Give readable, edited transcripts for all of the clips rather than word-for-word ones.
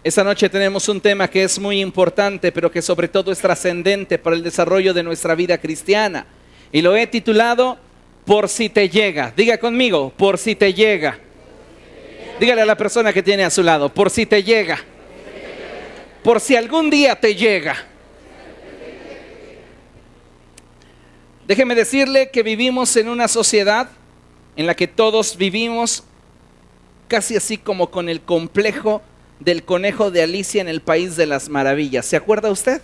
Esta noche tenemos un tema que es muy importante, pero que sobre todo es trascendente para el desarrollo de nuestra vida cristiana. Y lo he titulado Por si te llega. Diga conmigo, por si te llega. Dígale a la persona que tiene a su lado, por si te llega. Por si algún día te llega. Déjeme decirle que vivimos en una sociedad en la que todos vivimos casi así como con el complejo del conejo de Alicia en el País de las Maravillas. ¿Se acuerda usted?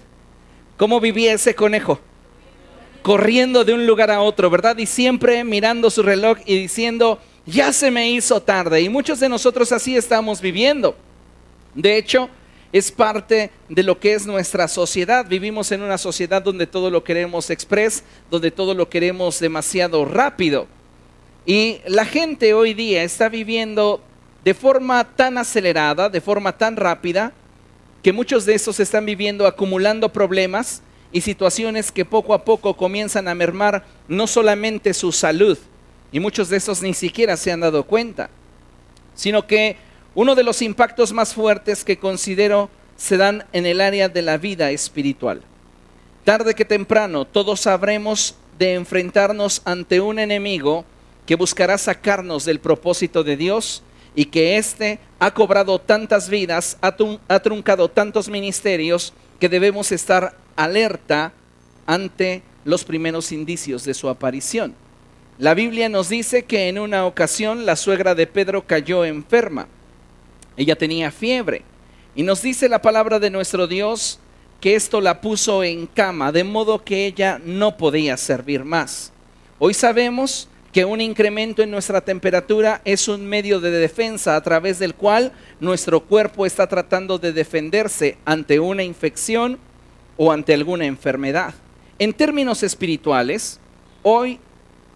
¿Cómo vivía ese conejo? Corriendo de un lugar a otro, ¿verdad? Y siempre mirando su reloj y diciendo, ya se me hizo tarde. Y muchos de nosotros así estamos viviendo. De hecho, es parte de lo que es nuestra sociedad. Vivimos en una sociedad donde todo lo queremos express, donde todo lo queremos demasiado rápido. Y la gente hoy día está viviendo de forma tan acelerada, de forma tan rápida, que muchos de estos están viviendo acumulando problemas y situaciones que poco a poco comienzan a mermar no solamente su salud, y muchos de estos ni siquiera se han dado cuenta, sino que uno de los impactos más fuertes que considero se dan en el área de la vida espiritual. Tarde que temprano todos habremos de enfrentarnos ante un enemigo que buscará sacarnos del propósito de Dios y que éste ha cobrado tantas vidas, ha truncado tantos ministerios que debemos estar alerta ante los primeros indicios de su aparición. La Biblia nos dice que en una ocasión la suegra de Pedro cayó enferma. Ella tenía fiebre y nos dice la palabra de nuestro Dios que esto la puso en cama, de modo que ella no podía servir más. Hoy sabemos que un incremento en nuestra temperatura es un medio de defensa a través del cual nuestro cuerpo está tratando de defenderse ante una infección o ante alguna enfermedad. En términos espirituales, hoy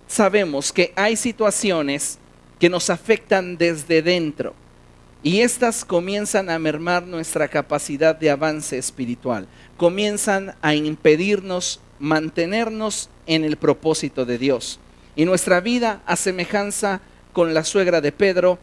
sabemos que hay situaciones que nos afectan desde dentro y estas comienzan a mermar nuestra capacidad de avance espiritual, comienzan a impedirnos mantenernos en el propósito de Dios. Y nuestra vida, a semejanza con la suegra de Pedro,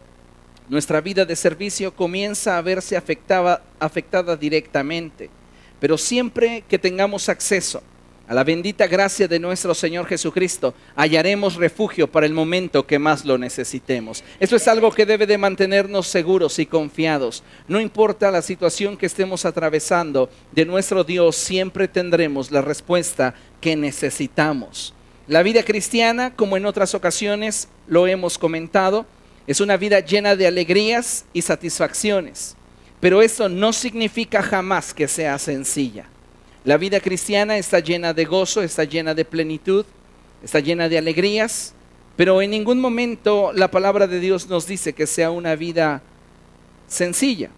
nuestra vida de servicio comienza a verse afectada directamente. Pero siempre que tengamos acceso a la bendita gracia de nuestro Señor Jesucristo, hallaremos refugio para el momento que más lo necesitemos. Esto es algo que debe de mantenernos seguros y confiados. No importa la situación que estemos atravesando, de nuestro Dios siempre tendremos la respuesta que necesitamos. La vida cristiana, como en otras ocasiones lo hemos comentado, es una vida llena de alegrías y satisfacciones. Pero eso no significa jamás que sea sencilla. La vida cristiana está llena de gozo, está llena de plenitud, está llena de alegrías, pero en ningún momento la palabra de Dios nos dice que sea una vida sencilla.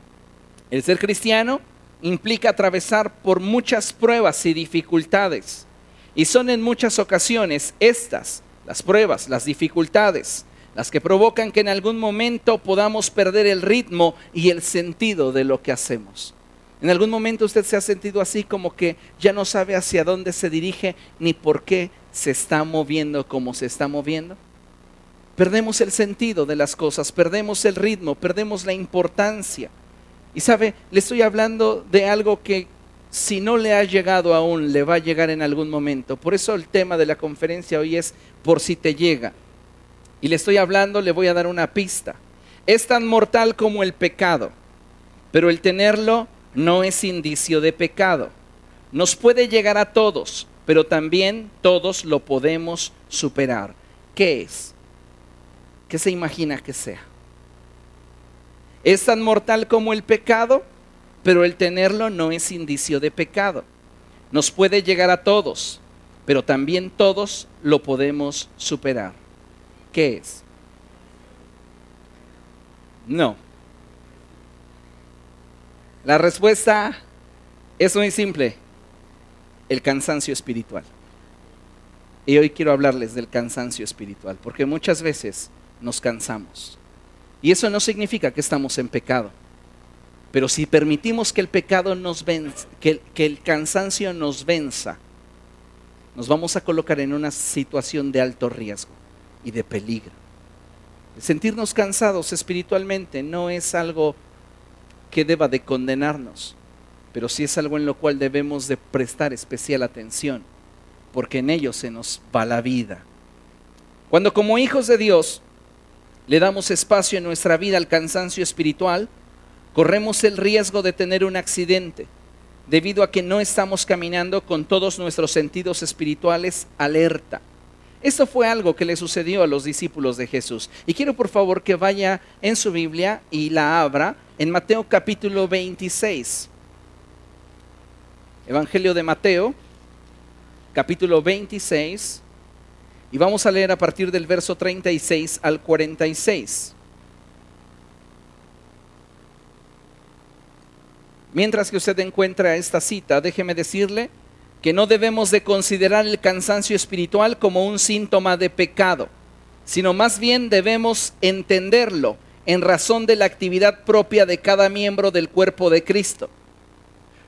El ser cristiano implica atravesar por muchas pruebas y dificultades. Y son en muchas ocasiones estas, las pruebas, las dificultades, las que provocan que en algún momento podamos perder el ritmo y el sentido de lo que hacemos. ¿En algún momento usted se ha sentido así como que ya no sabe hacia dónde se dirige ni por qué se está moviendo como se está moviendo? Perdemos el sentido de las cosas, perdemos el ritmo, perdemos la importancia. Y sabe, le estoy hablando de algo que si no le ha llegado aún, le va a llegar en algún momento. Por eso el tema de la conferencia hoy es por si te llega. Y le estoy hablando, le voy a dar una pista. Es tan mortal como el pecado, pero el tenerlo no es indicio de pecado. Nos puede llegar a todos, pero también todos lo podemos superar. ¿Qué es? ¿Qué se imagina que sea? Es tan mortal como el pecado, pero el tenerlo no es indicio de pecado. Nos puede llegar a todos, pero también todos lo podemos superar. ¿Qué es? No. La respuesta es muy simple: el cansancio espiritual. Y hoy quiero hablarles del cansancio espiritual, porque muchas veces nos cansamos. Y eso no significa que estamos en pecado. Pero si permitimos que el pecado nos venza, que el cansancio nos venza, nos vamos a colocar en una situación de alto riesgo y de peligro. Sentirnos cansados espiritualmente no es algo que deba de condenarnos, pero sí es algo en lo cual debemos de prestar especial atención, porque en ello se nos va la vida. Cuando como hijos de Dios le damos espacio en nuestra vida al cansancio espiritual, corremos el riesgo de tener un accidente, debido a que no estamos caminando con todos nuestros sentidos espirituales alerta. Esto fue algo que le sucedió a los discípulos de Jesús. Y quiero por favor que vaya en su Biblia y la abra en Mateo capítulo 26. Evangelio de Mateo, capítulo 26. Y vamos a leer a partir del verso 36 al 46. Mientras que usted encuentra esta cita, déjeme decirle que no debemos de considerar el cansancio espiritual como un síntoma de pecado, sino más bien debemos entenderlo en razón de la actividad propia de cada miembro del cuerpo de Cristo.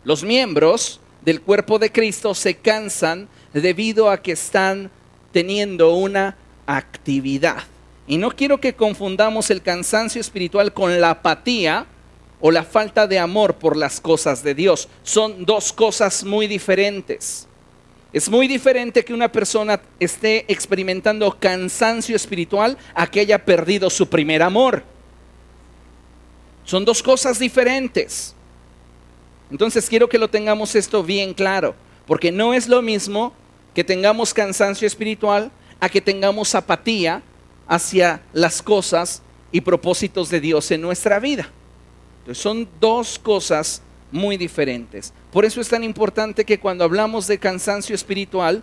Los miembros del cuerpo de Cristo se cansan debido a que están teniendo una actividad. Y no quiero que confundamos el cansancio espiritual con la apatía o la falta de amor por las cosas de Dios. Son dos cosas muy diferentes. Es muy diferente que una persona esté experimentando cansancio espiritual a que haya perdido su primer amor. Son dos cosas diferentes. Entonces quiero que lo tengamos esto bien claro, porque no es lo mismo que tengamos cansancio espiritual a que tengamos apatía hacia las cosas y propósitos de Dios en nuestra vida. Entonces son dos cosas muy diferentes. Por eso es tan importante que cuando hablamos de cansancio espiritual,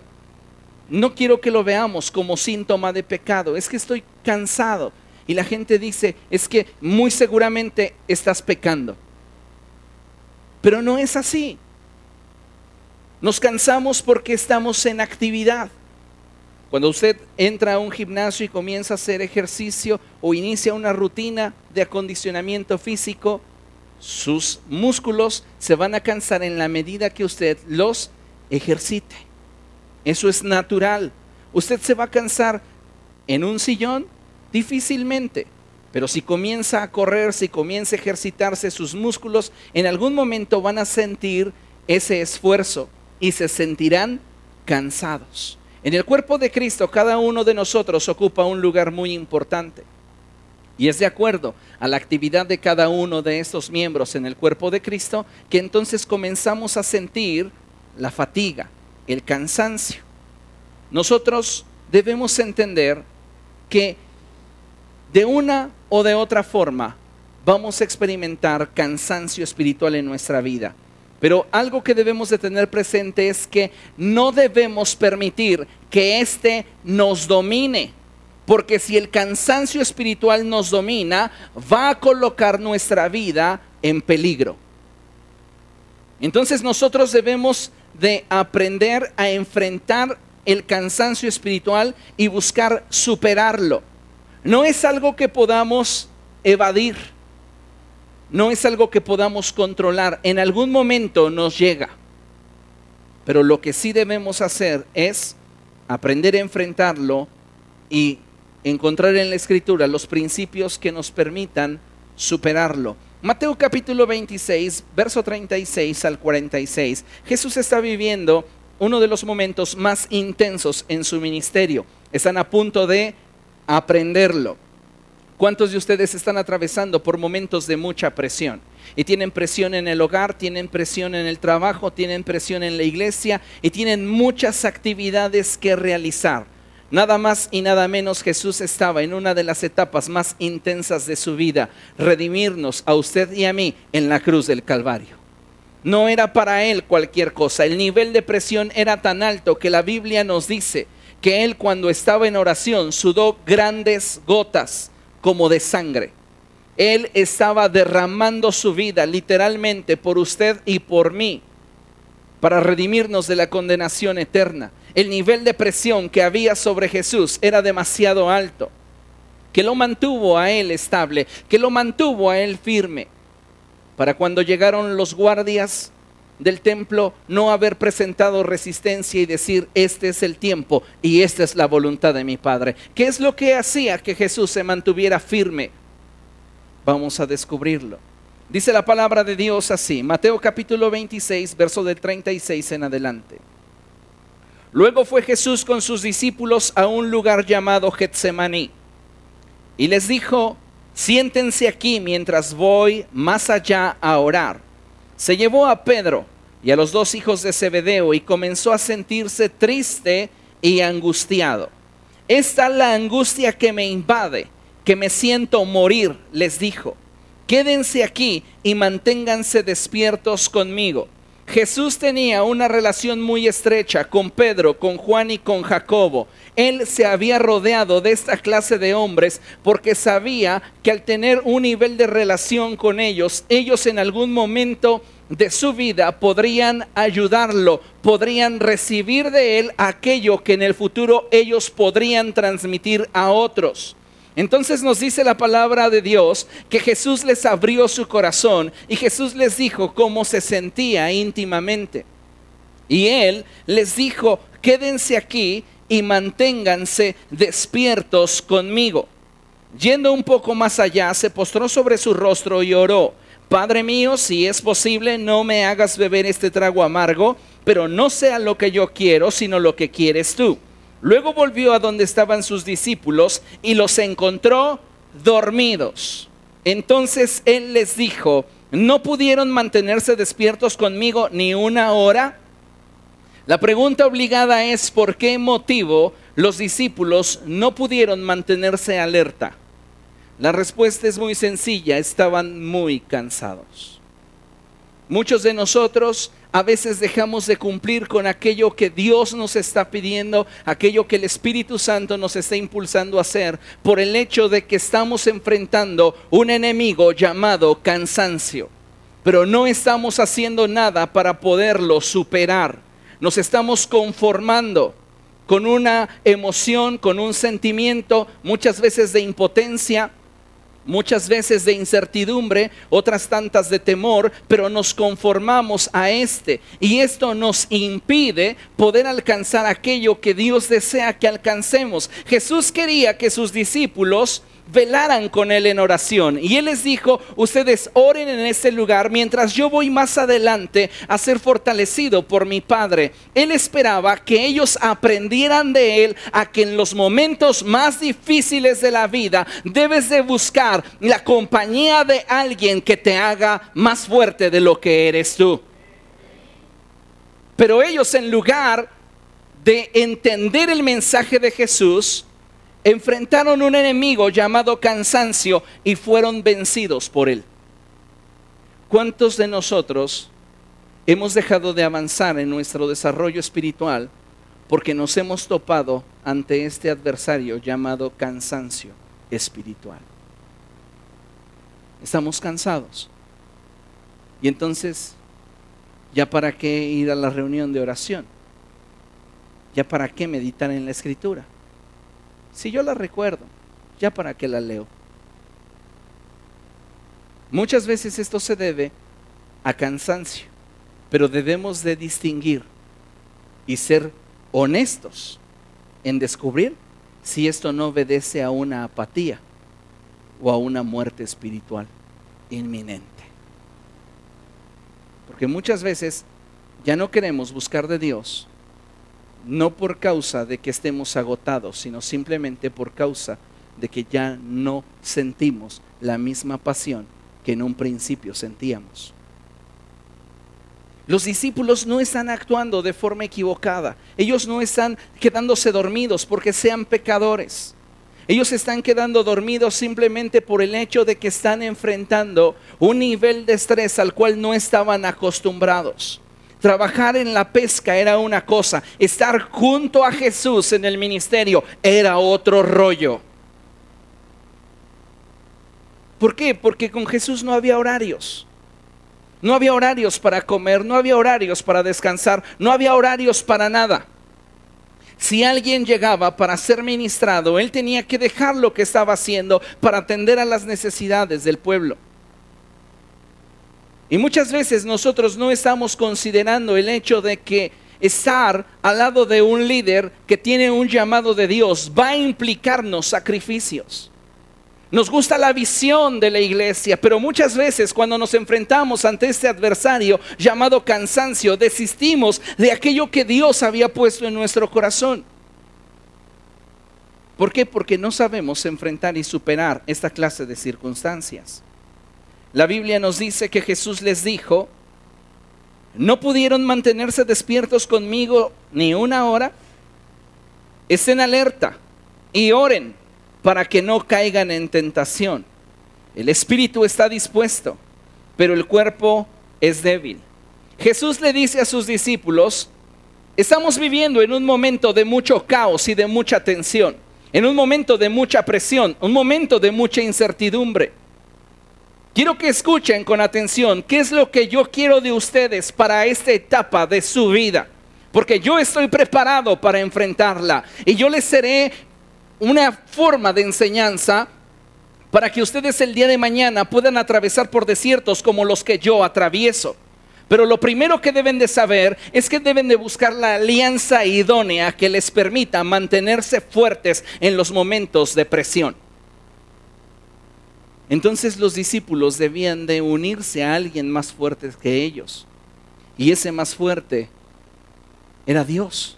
no quiero que lo veamos como síntoma de pecado. Es que estoy cansado. Y la gente dice, es que muy seguramente estás pecando. Pero no es así. Nos cansamos porque estamos en actividad. Cuando usted entra a un gimnasio y comienza a hacer ejercicio o inicia una rutina de acondicionamiento físico, sus músculos se van a cansar en la medida que usted los ejercite. Eso es natural. Usted se va a cansar en un sillón difícilmente, pero si comienza a correr, si comienza a ejercitarse sus músculos, en algún momento van a sentir ese esfuerzo y se sentirán cansados. En el cuerpo de Cristo, cada uno de nosotros ocupa un lugar muy importante. Y es de acuerdo a la actividad de cada uno de estos miembros en el cuerpo de Cristo que entonces comenzamos a sentir la fatiga, el cansancio. Nosotros debemos entender que de una o de otra forma vamos a experimentar cansancio espiritual en nuestra vida. Pero algo que debemos de tener presente es que no debemos permitir que éste nos domine. Porque si el cansancio espiritual nos domina, va a colocar nuestra vida en peligro. Entonces nosotros debemos de aprender a enfrentar el cansancio espiritual y buscar superarlo. No es algo que podamos evadir. No es algo que podamos controlar. En algún momento nos llega. Pero lo que sí debemos hacer es aprender a enfrentarlo y encontrar en la Escritura los principios que nos permitan superarlo. Mateo capítulo 26, verso 36 al 46. Jesús está viviendo uno de los momentos más intensos en su ministerio. Están a punto de aprenderlo. ¿Cuántos de ustedes están atravesando por momentos de mucha presión? Y tienen presión en el hogar, tienen presión en el trabajo, tienen presión en la iglesia y tienen muchas actividades que realizar. Nada más y nada menos, Jesús estaba en una de las etapas más intensas de su vida, redimirnos a usted y a mí en la cruz del Calvario. No era para él cualquier cosa. El nivel de presión era tan alto que la Biblia nos dice que él, cuando estaba en oración, sudó grandes gotas como de sangre. Él estaba derramando su vida literalmente por usted y por mí para redimirnos de la condenación eterna. El nivel de presión que había sobre Jesús era demasiado alto, que lo mantuvo a él estable, que lo mantuvo a él firme, para cuando llegaron los guardias del templo no haber presentado resistencia y decir: este es el tiempo y esta es la voluntad de mi Padre. ¿Qué es lo que hacía que Jesús se mantuviera firme? Vamos a descubrirlo. Dice la palabra de Dios así, Mateo capítulo 26, verso del 36 en adelante. Luego fue Jesús con sus discípulos a un lugar llamado Getsemaní y les dijo: siéntense aquí mientras voy más allá a orar. Se llevó a Pedro y a los dos hijos de Zebedeo y comenzó a sentirse triste y angustiado. Esta es la angustia que me invade, que me siento morir, les dijo. Quédense aquí y manténganse despiertos conmigo. Jesús tenía una relación muy estrecha con Pedro, con Juan y con Jacobo. Él se había rodeado de esta clase de hombres porque sabía que al tener un nivel de relación con ellos, ellos en algún momento de su vida podrían ayudarlo, podrían recibir de él aquello que en el futuro ellos podrían transmitir a otros. Entonces nos dice la palabra de Dios que Jesús les abrió su corazón y Jesús les dijo cómo se sentía íntimamente. Y Él les dijo: quédense aquí y manténganse despiertos conmigo. Yendo un poco más allá, se postró sobre su rostro y oró: Padre mío, si es posible, no me hagas beber este trago amargo, pero no sea lo que yo quiero, sino lo que quieres tú. Luego volvió a donde estaban sus discípulos y los encontró dormidos. Entonces Él les dijo: ¿no pudieron mantenerse despiertos conmigo ni una hora? La pregunta obligada es: ¿por qué motivo los discípulos no pudieron mantenerse alerta? La respuesta es muy sencilla: estaban muy cansados. Muchos de nosotros a veces dejamos de cumplir con aquello que Dios nos está pidiendo, aquello que el Espíritu Santo nos está impulsando a hacer, por el hecho de que estamos enfrentando un enemigo llamado cansancio. Pero no estamos haciendo nada para poderlo superar. Nos estamos conformando con una emoción, con un sentimiento, muchas veces de impotencia, muchas veces de incertidumbre, otras tantas de temor, pero nos conformamos a este. Y esto nos impide poder alcanzar aquello que Dios desea que alcancemos. Jesús quería que sus discípulos velaran con Él en oración. Y Él les dijo: ustedes oren en este lugar mientras yo voy más adelante a ser fortalecido por mi Padre. Él esperaba que ellos aprendieran de Él a que en los momentos más difíciles de la vida debes de buscar la compañía de alguien que te haga más fuerte de lo que eres tú. Pero ellos, en lugar de entender el mensaje de Jesús, enfrentaron un enemigo llamado cansancio y fueron vencidos por él. ¿Cuántos de nosotros hemos dejado de avanzar en nuestro desarrollo espiritual porque nos hemos topado ante este adversario llamado cansancio espiritual? Estamos cansados. Y entonces, ¿ya para qué ir a la reunión de oración? ¿Ya para qué meditar en la Escritura? Si yo la recuerdo, ¿ya para qué la leo? Muchas veces esto se debe a cansancio, pero debemos de distinguir y ser honestos en descubrir si esto no obedece a una apatía o a una muerte espiritual inminente. Porque muchas veces ya no queremos buscar de Dios, no por causa de que estemos agotados, sino simplemente por causa de que ya no sentimos la misma pasión que en un principio sentíamos. Los discípulos no están actuando de forma equivocada. Ellos no están quedándose dormidos porque sean pecadores. Ellos están quedando dormidos simplemente por el hecho de que están enfrentando un nivel de estrés al cual no estaban acostumbrados. Trabajar en la pesca era una cosa, estar junto a Jesús en el ministerio era otro rollo. ¿Por qué? Porque con Jesús no había horarios. No había horarios para comer, no había horarios para descansar, no había horarios para nada. Si alguien llegaba para ser ministrado, él tenía que dejar lo que estaba haciendo para atender a las necesidades del pueblo. Y muchas veces nosotros no estamos considerando el hecho de que estar al lado de un líder que tiene un llamado de Dios va a implicarnos sacrificios. Nos gusta la visión de la iglesia, pero muchas veces cuando nos enfrentamos ante este adversario llamado cansancio, desistimos de aquello que Dios había puesto en nuestro corazón. ¿Por qué? Porque no sabemos enfrentar y superar esta clase de circunstancias. La Biblia nos dice que Jesús les dijo: ¿no pudieron mantenerse despiertos conmigo ni una hora? Estén alerta y oren para que no caigan en tentación. El espíritu está dispuesto, pero el cuerpo es débil. Jesús le dice a sus discípulos: estamos viviendo en un momento de mucho caos y de mucha tensión, en un momento de mucha presión, un momento de mucha incertidumbre. Quiero que escuchen con atención qué es lo que yo quiero de ustedes para esta etapa de su vida, porque yo estoy preparado para enfrentarla y yo les seré una forma de enseñanza para que ustedes el día de mañana puedan atravesar por desiertos como los que yo atravieso. Pero lo primero que deben de saber es que deben de buscar la alianza idónea que les permita mantenerse fuertes en los momentos de presión. Entonces los discípulos debían de unirse a alguien más fuerte que ellos. Y ese más fuerte era Dios.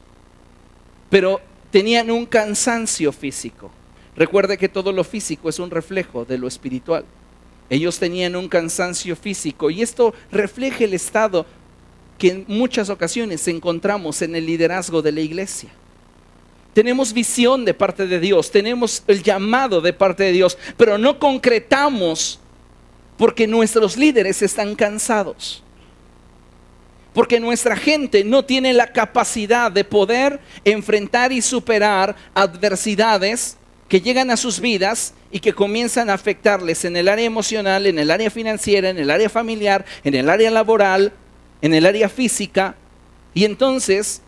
Pero tenían un cansancio físico. Recuerde que todo lo físico es un reflejo de lo espiritual. Ellos tenían un cansancio físico y esto refleja el estado que en muchas ocasiones encontramos en el liderazgo de la iglesia. Tenemos visión de parte de Dios, tenemos el llamado de parte de Dios, pero no concretamos porque nuestros líderes están cansados. Porque nuestra gente no tiene la capacidad de poder enfrentar y superar adversidades que llegan a sus vidas y que comienzan a afectarles en el área emocional, en el área financiera, en el área familiar, en el área laboral, en el área física. Y entonces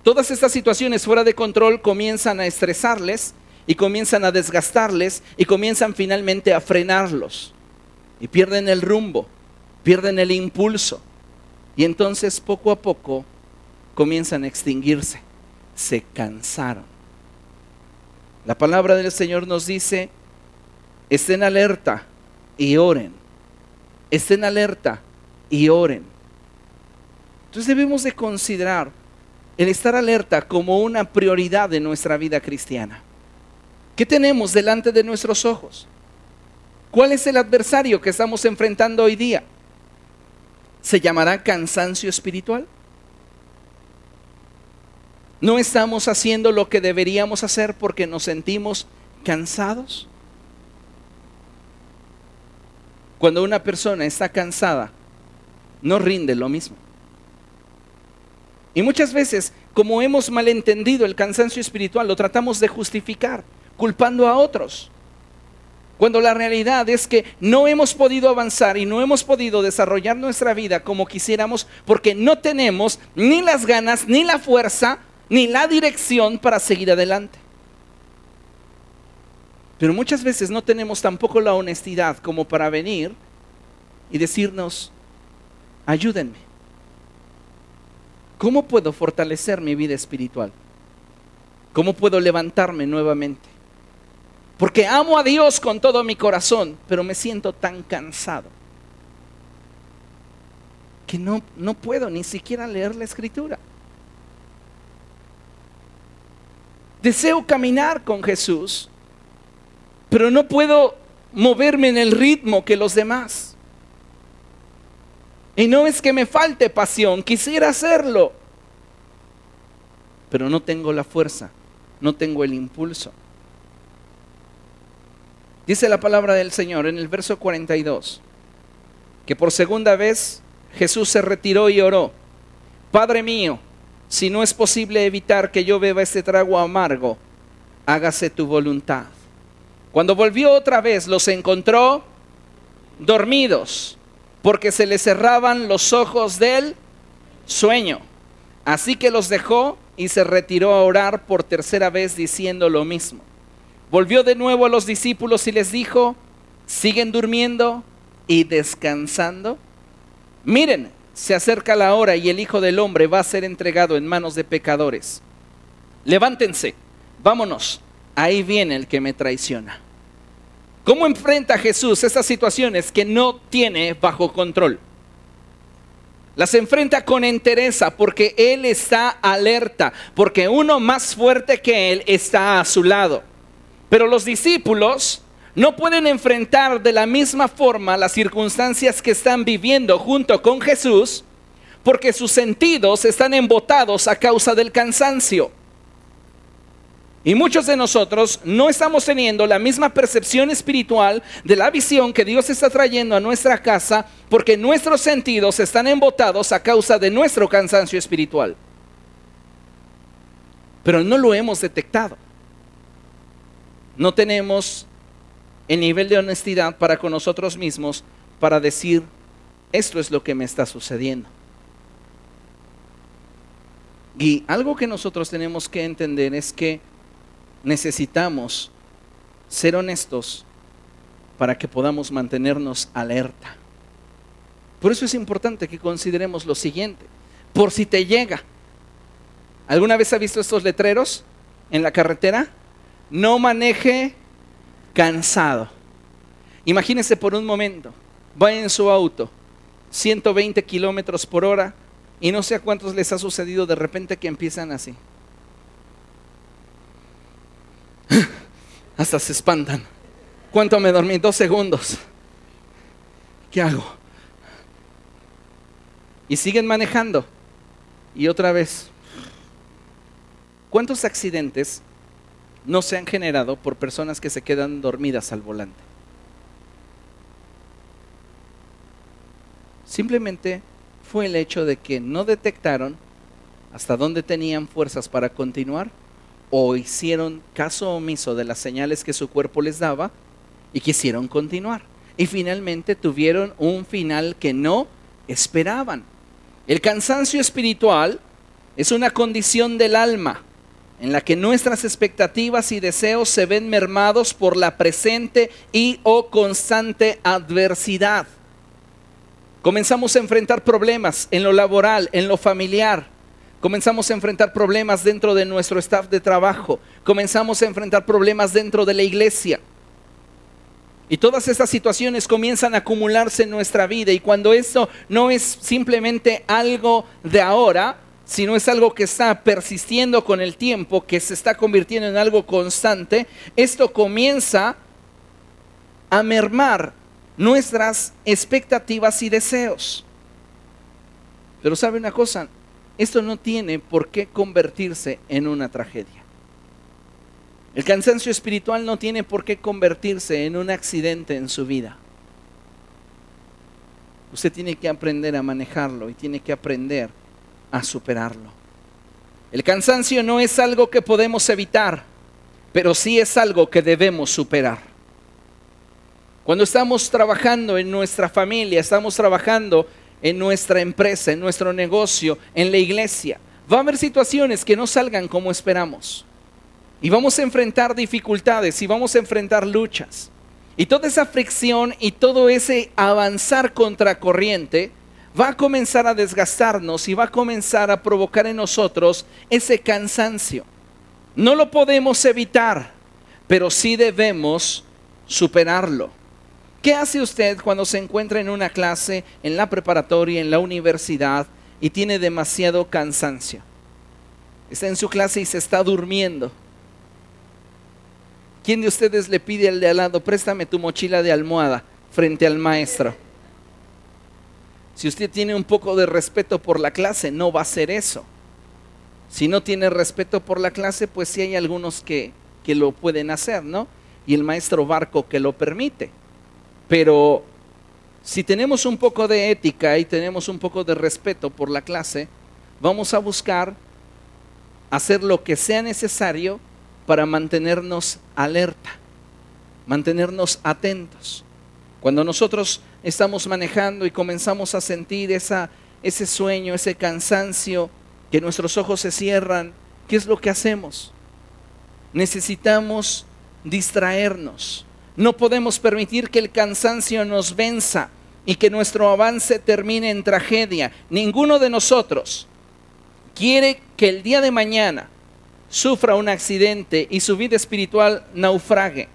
todas estas situaciones fuera de control comienzan a estresarles y comienzan a desgastarles y comienzan finalmente a frenarlos. Y pierden el rumbo, pierden el impulso. Y entonces poco a poco comienzan a extinguirse. Se cansaron. La palabra del Señor nos dice: estén alerta y oren. Estén alerta y oren. Entonces debemos de considerar el estar alerta como una prioridad de nuestra vida cristiana. ¿Qué tenemos delante de nuestros ojos? ¿Cuál es el adversario que estamos enfrentando hoy día? ¿Se llamará cansancio espiritual? ¿No estamos haciendo lo que deberíamos hacer porque nos sentimos cansados? Cuando una persona está cansada, no rinde lo mismo. Y muchas veces, como hemos malentendido el cansancio espiritual, lo tratamos de justificar, culpando a otros. Cuando la realidad es que no hemos podido avanzar y no hemos podido desarrollar nuestra vida como quisiéramos porque no tenemos ni las ganas, ni la fuerza, ni la dirección para seguir adelante. Pero muchas veces no tenemos tampoco la honestidad como para venir y decirnos: ayúdenme. ¿Cómo puedo fortalecer mi vida espiritual? ¿Cómo puedo levantarme nuevamente? Porque amo a Dios con todo mi corazón, pero me siento tan cansado que no puedo ni siquiera leer la Escritura. Deseo caminar con Jesús, pero no puedo moverme en el ritmo que los demás. Y no es que me falte pasión, quisiera hacerlo, pero no tengo la fuerza, no tengo el impulso. Dice la palabra del Señor en el verso 42, que por segunda vez Jesús se retiró y oró: Padre mío, si no es posible evitar que yo beba este trago amargo, hágase tu voluntad. Cuando volvió otra vez, los encontró dormidos, porque se les cerraban los ojos del sueño. Así que los dejó y se retiró a orar por tercera vez, diciendo lo mismo. Volvió de nuevo a los discípulos y les dijo: ¿siguen durmiendo y descansando? Miren, se acerca la hora y el Hijo del Hombre va a ser entregado en manos de pecadores. Levántense, vámonos, ahí viene el que me traiciona. ¿Cómo enfrenta Jesús estas situaciones que no tiene bajo control? Las enfrenta con entereza porque Él está alerta, porque uno más fuerte que Él está a su lado. Pero los discípulos no pueden enfrentar de la misma forma las circunstancias que están viviendo junto con Jesús, porque sus sentidos están embotados a causa del cansancio. Y muchos de nosotros no estamos teniendo la misma percepción espiritual de la visión que Dios está trayendo a nuestra casa, porque nuestros sentidos están embotados a causa de nuestro cansancio espiritual. Pero no lo hemos detectado. No tenemos el nivel de honestidad para con nosotros mismos para decir, esto es lo que me está sucediendo. Y algo que nosotros tenemos que entender es que necesitamos ser honestos para que podamos mantenernos alerta. Por eso es importante que consideremos lo siguiente. Por si te llega. ¿Alguna vez ha visto estos letreros en la carretera? No maneje cansado. Imagínese por un momento, va en su auto, 120 kilómetros por hora, y no sé a cuántos les ha sucedido de repente que empiezan así. Hasta se espantan. ¿Cuánto me dormí? 2 segundos. ¿Qué hago? Y siguen manejando. Y otra vez. ¿Cuántos accidentes no se han generado por personas que se quedan dormidas al volante? Simplemente fue el hecho de que no detectaron hasta dónde tenían fuerzas para continuar, o hicieron caso omiso de las señales que su cuerpo les daba y quisieron continuar. Y finalmente tuvieron un final que no esperaban. El cansancio espiritual es una condición del alma en la que nuestras expectativas y deseos se ven mermados por la presente y o constante adversidad. Comenzamos a enfrentar problemas en lo laboral, en lo familiar. Comenzamos a enfrentar problemas dentro de nuestro staff de trabajo. Comenzamos a enfrentar problemas dentro de la iglesia. Y todas estas situaciones comienzan a acumularse en nuestra vida. Y cuando esto no es simplemente algo de ahora, sino es algo que está persistiendo con el tiempo, que se está convirtiendo en algo constante, esto comienza a mermar nuestras expectativas y deseos. Pero ¿sabe una cosa? Esto no tiene por qué convertirse en una tragedia. El cansancio espiritual no tiene por qué convertirse en un accidente en su vida. Usted tiene que aprender a manejarlo y tiene que aprender a superarlo. El cansancio no es algo que podemos evitar, pero sí es algo que debemos superar. Cuando estamos trabajando en nuestra familia, estamos trabajando en nuestra empresa, en nuestro negocio, en la iglesia, va a haber situaciones que no salgan como esperamos. Y vamos a enfrentar dificultades y vamos a enfrentar luchas. Y toda esa fricción y todo ese avanzar contracorriente va a comenzar a desgastarnos y va a comenzar a provocar en nosotros ese cansancio. No lo podemos evitar, pero sí debemos superarlo. ¿Qué hace usted cuando se encuentra en una clase, en la preparatoria, en la universidad y tiene demasiado cansancio? Está en su clase y se está durmiendo. ¿Quién de ustedes le pide al de al lado, préstame tu mochila de almohada frente al maestro? Si usted tiene un poco de respeto por la clase, no va a hacer eso. Si no tiene respeto por la clase, pues sí hay algunos que lo pueden hacer, ¿no? Y el maestro Barco que lo permite. Pero si tenemos un poco de ética y tenemos un poco de respeto por la clase, vamos a buscar hacer lo que sea necesario para mantenernos alerta, mantenernos atentos. Cuando nosotros estamos manejando y comenzamos a sentir ese sueño, ese cansancio, que nuestros ojos se cierran, ¿qué es lo que hacemos? Necesitamos distraernos. No podemos permitir que el cansancio nos venza y que nuestro avance termine en tragedia. Ninguno de nosotros quiere que el día de mañana sufra un accidente y su vida espiritual naufrague.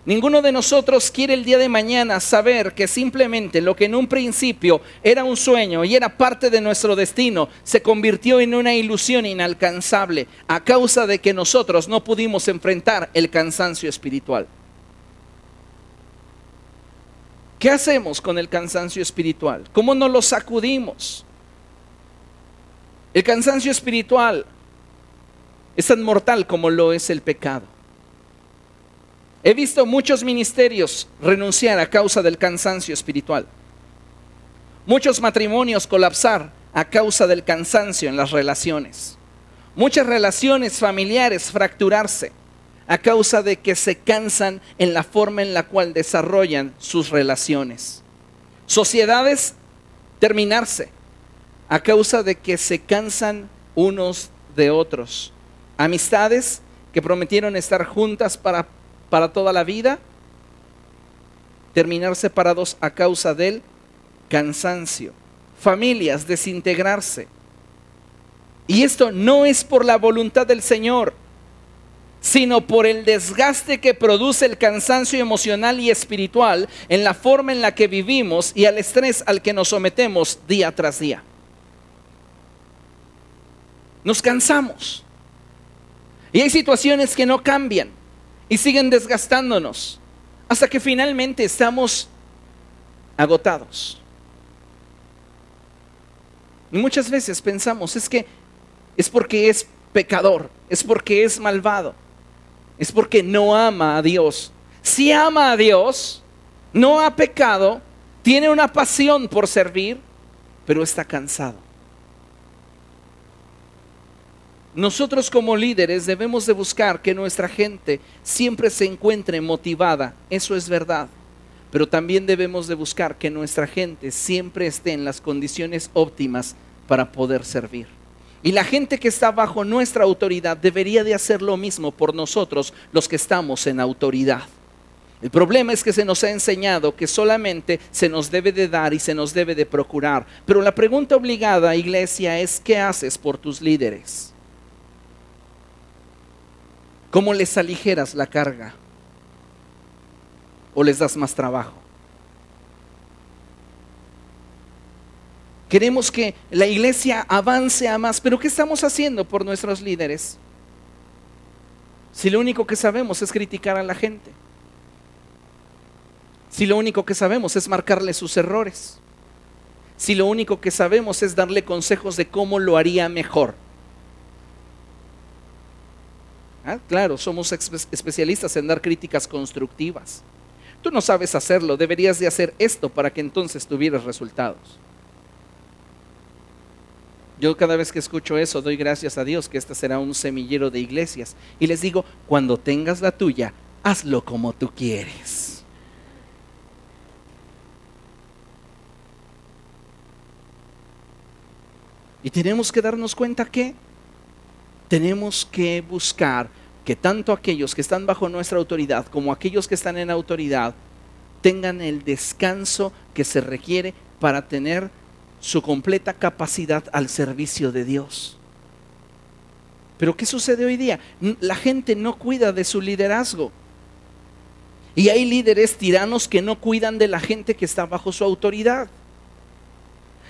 Ninguno de nosotros quiere el día de mañana saber que simplemente lo que en un principio era un sueño y era parte de nuestro destino, se convirtió en una ilusión inalcanzable a causa de que nosotros no pudimos enfrentar el cansancio espiritual. ¿Qué hacemos con el cansancio espiritual? ¿Cómo nos lo sacudimos? El cansancio espiritual es tan mortal como lo es el pecado. He visto muchos ministerios renunciar a causa del cansancio espiritual. Muchos matrimonios colapsar a causa del cansancio en las relaciones. Muchas relaciones familiares fracturarse a causa de que se cansan en la forma en la cual desarrollan sus relaciones. Sociedades terminarse a causa de que se cansan unos de otros. Amistades que prometieron estar juntas para toda la vida, terminar separados a causa del cansancio. Familias desintegrarse. Y esto no es por la voluntad del Señor, sino por el desgaste que produce el cansancio emocional y espiritual en la forma en la que vivimos y al estrés al que nos sometemos día tras día. Nos cansamos. Y hay situaciones que no cambian y siguen desgastándonos hasta que finalmente estamos agotados. Y muchas veces pensamos, es porque es pecador, es porque es malvado, es porque no ama a Dios. Si ama a Dios, no ha pecado, tiene una pasión por servir, pero está cansado. Nosotros como líderes debemos de buscar que nuestra gente siempre se encuentre motivada, eso es verdad, pero también debemos de buscar que nuestra gente siempre esté en las condiciones óptimas para poder servir. Y la gente que está bajo nuestra autoridad debería de hacer lo mismo por nosotros, los que estamos en autoridad. El problema es que se nos ha enseñado que solamente se nos debe de dar y se nos debe de procurar. Pero la pregunta obligada, iglesia, es ¿qué haces por tus líderes? ¿Cómo les aligeras la carga? ¿O les das más trabajo? Queremos que la iglesia avance a más, pero ¿qué estamos haciendo por nuestros líderes? Si lo único que sabemos es criticar a la gente. Si lo único que sabemos es marcarle sus errores. Si lo único que sabemos es darle consejos de cómo lo haría mejor. Claro, somos especialistas en dar críticas constructivas. Tú no sabes hacerlo, deberías de hacer esto para que entonces tuvieras resultados. Yo cada vez que escucho eso doy gracias a Dios que este será un semillero de iglesias. Y les digo, cuando tengas la tuya, hazlo como tú quieres. Y tenemos que darnos cuenta que tenemos que buscar que tanto aquellos que están bajo nuestra autoridad como aquellos que están en autoridad tengan el descanso que se requiere para tener su completa capacidad al servicio de Dios. Pero ¿qué sucede hoy día? La gente no cuida de su liderazgo. Y hay líderes tiranos que no cuidan de la gente que está bajo su autoridad.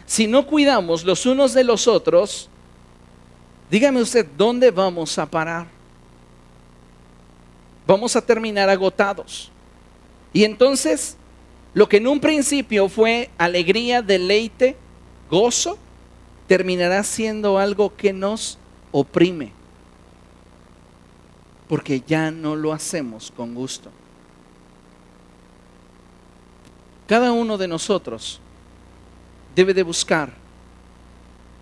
Si no cuidamos los unos de los otros, dígame usted, ¿dónde vamos a parar? Vamos a terminar agotados. Y entonces, lo que en un principio fue alegría, deleite, gozo, terminará siendo algo que nos oprime. Porque ya no lo hacemos con gusto. Cada uno de nosotros debe de buscar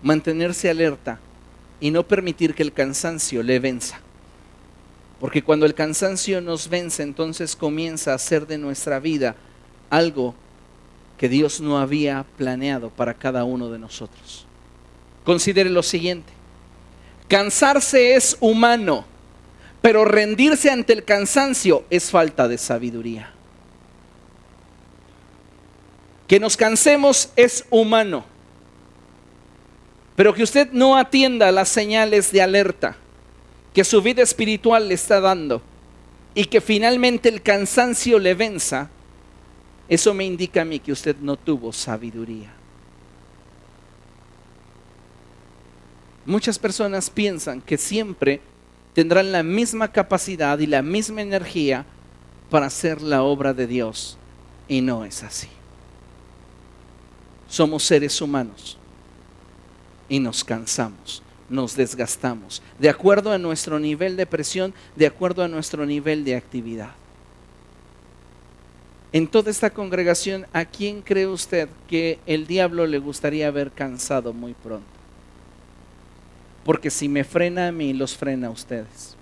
mantenerse alerta y no permitir que el cansancio le venza. Porque cuando el cansancio nos vence, entonces comienza a hacer de nuestra vida algo que Dios no había planeado para cada uno de nosotros. Considere lo siguiente: cansarse es humano, pero rendirse ante el cansancio es falta de sabiduría. Que nos cansemos es humano, pero que usted no atienda las señales de alerta que su vida espiritual le está dando y que finalmente el cansancio le venza, eso me indica a mí que usted no tuvo sabiduría. Muchas personas piensan que siempre tendrán la misma capacidad y la misma energía para hacer la obra de Dios, y no es así. Somos seres humanos y nos cansamos, nos desgastamos, de acuerdo a nuestro nivel de presión, de acuerdo a nuestro nivel de actividad. En toda esta congregación, ¿a quién cree usted que el diablo le gustaría ver cansado muy pronto? Porque si me frena a mí, los frena a ustedes.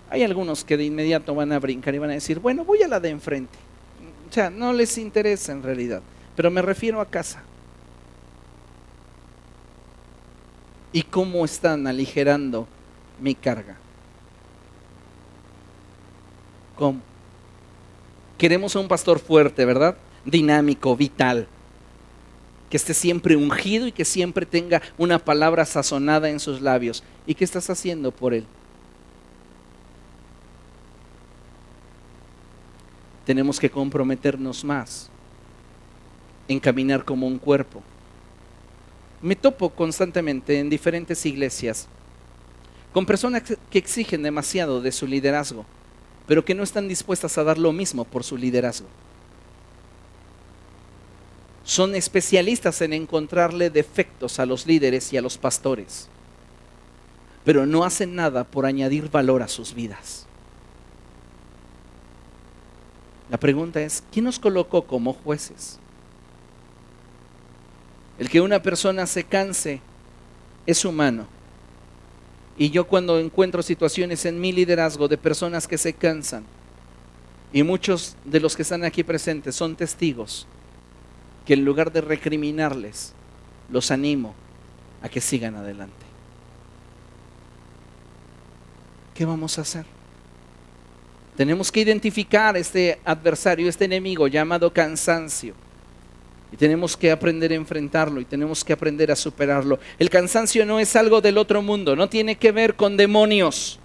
Hay algunos que de inmediato van a brincar y van a decir, bueno, voy a la de enfrente. O sea, no les interesa en realidad, pero me refiero a casa. ¿Y cómo están aligerando mi carga? ¿Cómo? Queremos a un pastor fuerte, ¿verdad? Dinámico, vital. Que esté siempre ungido y que siempre tenga una palabra sazonada en sus labios. ¿Y qué estás haciendo por él? Tenemos que comprometernos más en caminar como un cuerpo. Me topo constantemente en diferentes iglesias con personas que exigen demasiado de su liderazgo, pero que no están dispuestas a dar lo mismo por su liderazgo. Son especialistas en encontrarle defectos a los líderes y a los pastores, pero no hacen nada por añadir valor a sus vidas. La pregunta es, ¿quién nos colocó como jueces? El que una persona se canse es humano. Y yo cuando encuentro situaciones en mi liderazgo de personas que se cansan, y muchos de los que están aquí presentes son testigos, que en lugar de recriminarles, los animo a que sigan adelante. ¿Qué vamos a hacer? Tenemos que identificar este adversario, este enemigo llamado cansancio. Y tenemos que aprender a enfrentarlo y tenemos que aprender a superarlo. El cansancio no es algo del otro mundo, no tiene que ver con demonios.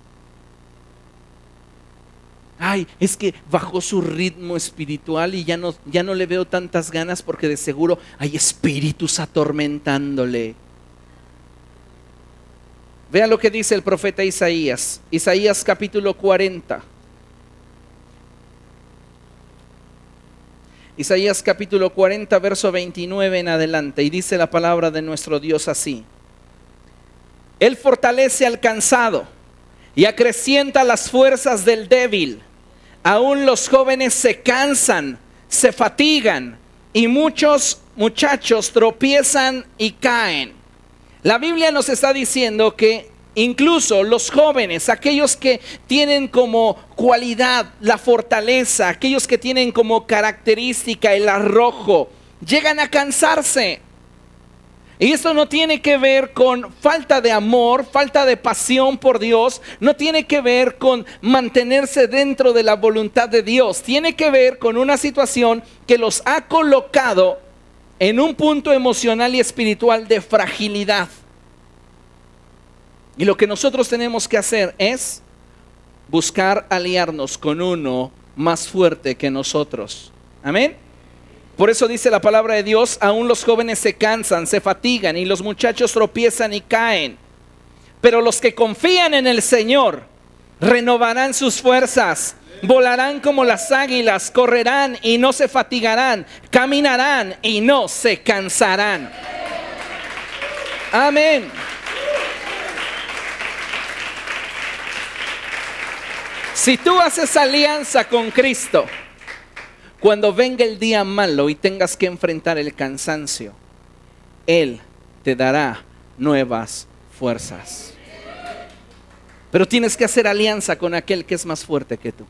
Ay, es que bajó su ritmo espiritual y ya no le veo tantas ganas porque de seguro hay espíritus atormentándole. Vea lo que dice el profeta Isaías. Isaías capítulo 40. Isaías capítulo 40, verso 29 en adelante. Y dice la palabra de nuestro Dios así: Él fortalece al cansado y acrecienta las fuerzas del débil. Aún los jóvenes se cansan, se fatigan y muchos muchachos tropiezan y caen. La Biblia nos está diciendo que incluso los jóvenes, aquellos que tienen como cualidad la fortaleza, aquellos que tienen como característica el arrojo, llegan a cansarse. Y esto no tiene que ver con falta de amor, falta de pasión por Dios, no tiene que ver con mantenerse dentro de la voluntad de Dios, tiene que ver con una situación que los ha colocado en un punto emocional y espiritual de fragilidad. Y lo que nosotros tenemos que hacer es buscar aliarnos con uno más fuerte que nosotros. Amén. Por eso dice la palabra de Dios, aún los jóvenes se cansan, se fatigan y los muchachos tropiezan y caen. Pero los que confían en el Señor renovarán sus fuerzas, volarán como las águilas, correrán y no se fatigarán, caminarán y no se cansarán. Amén. Si tú haces alianza con Cristo, cuando venga el día malo y tengas que enfrentar el cansancio, Él te dará nuevas fuerzas. Pero tienes que hacer alianza con aquel que es más fuerte que tú.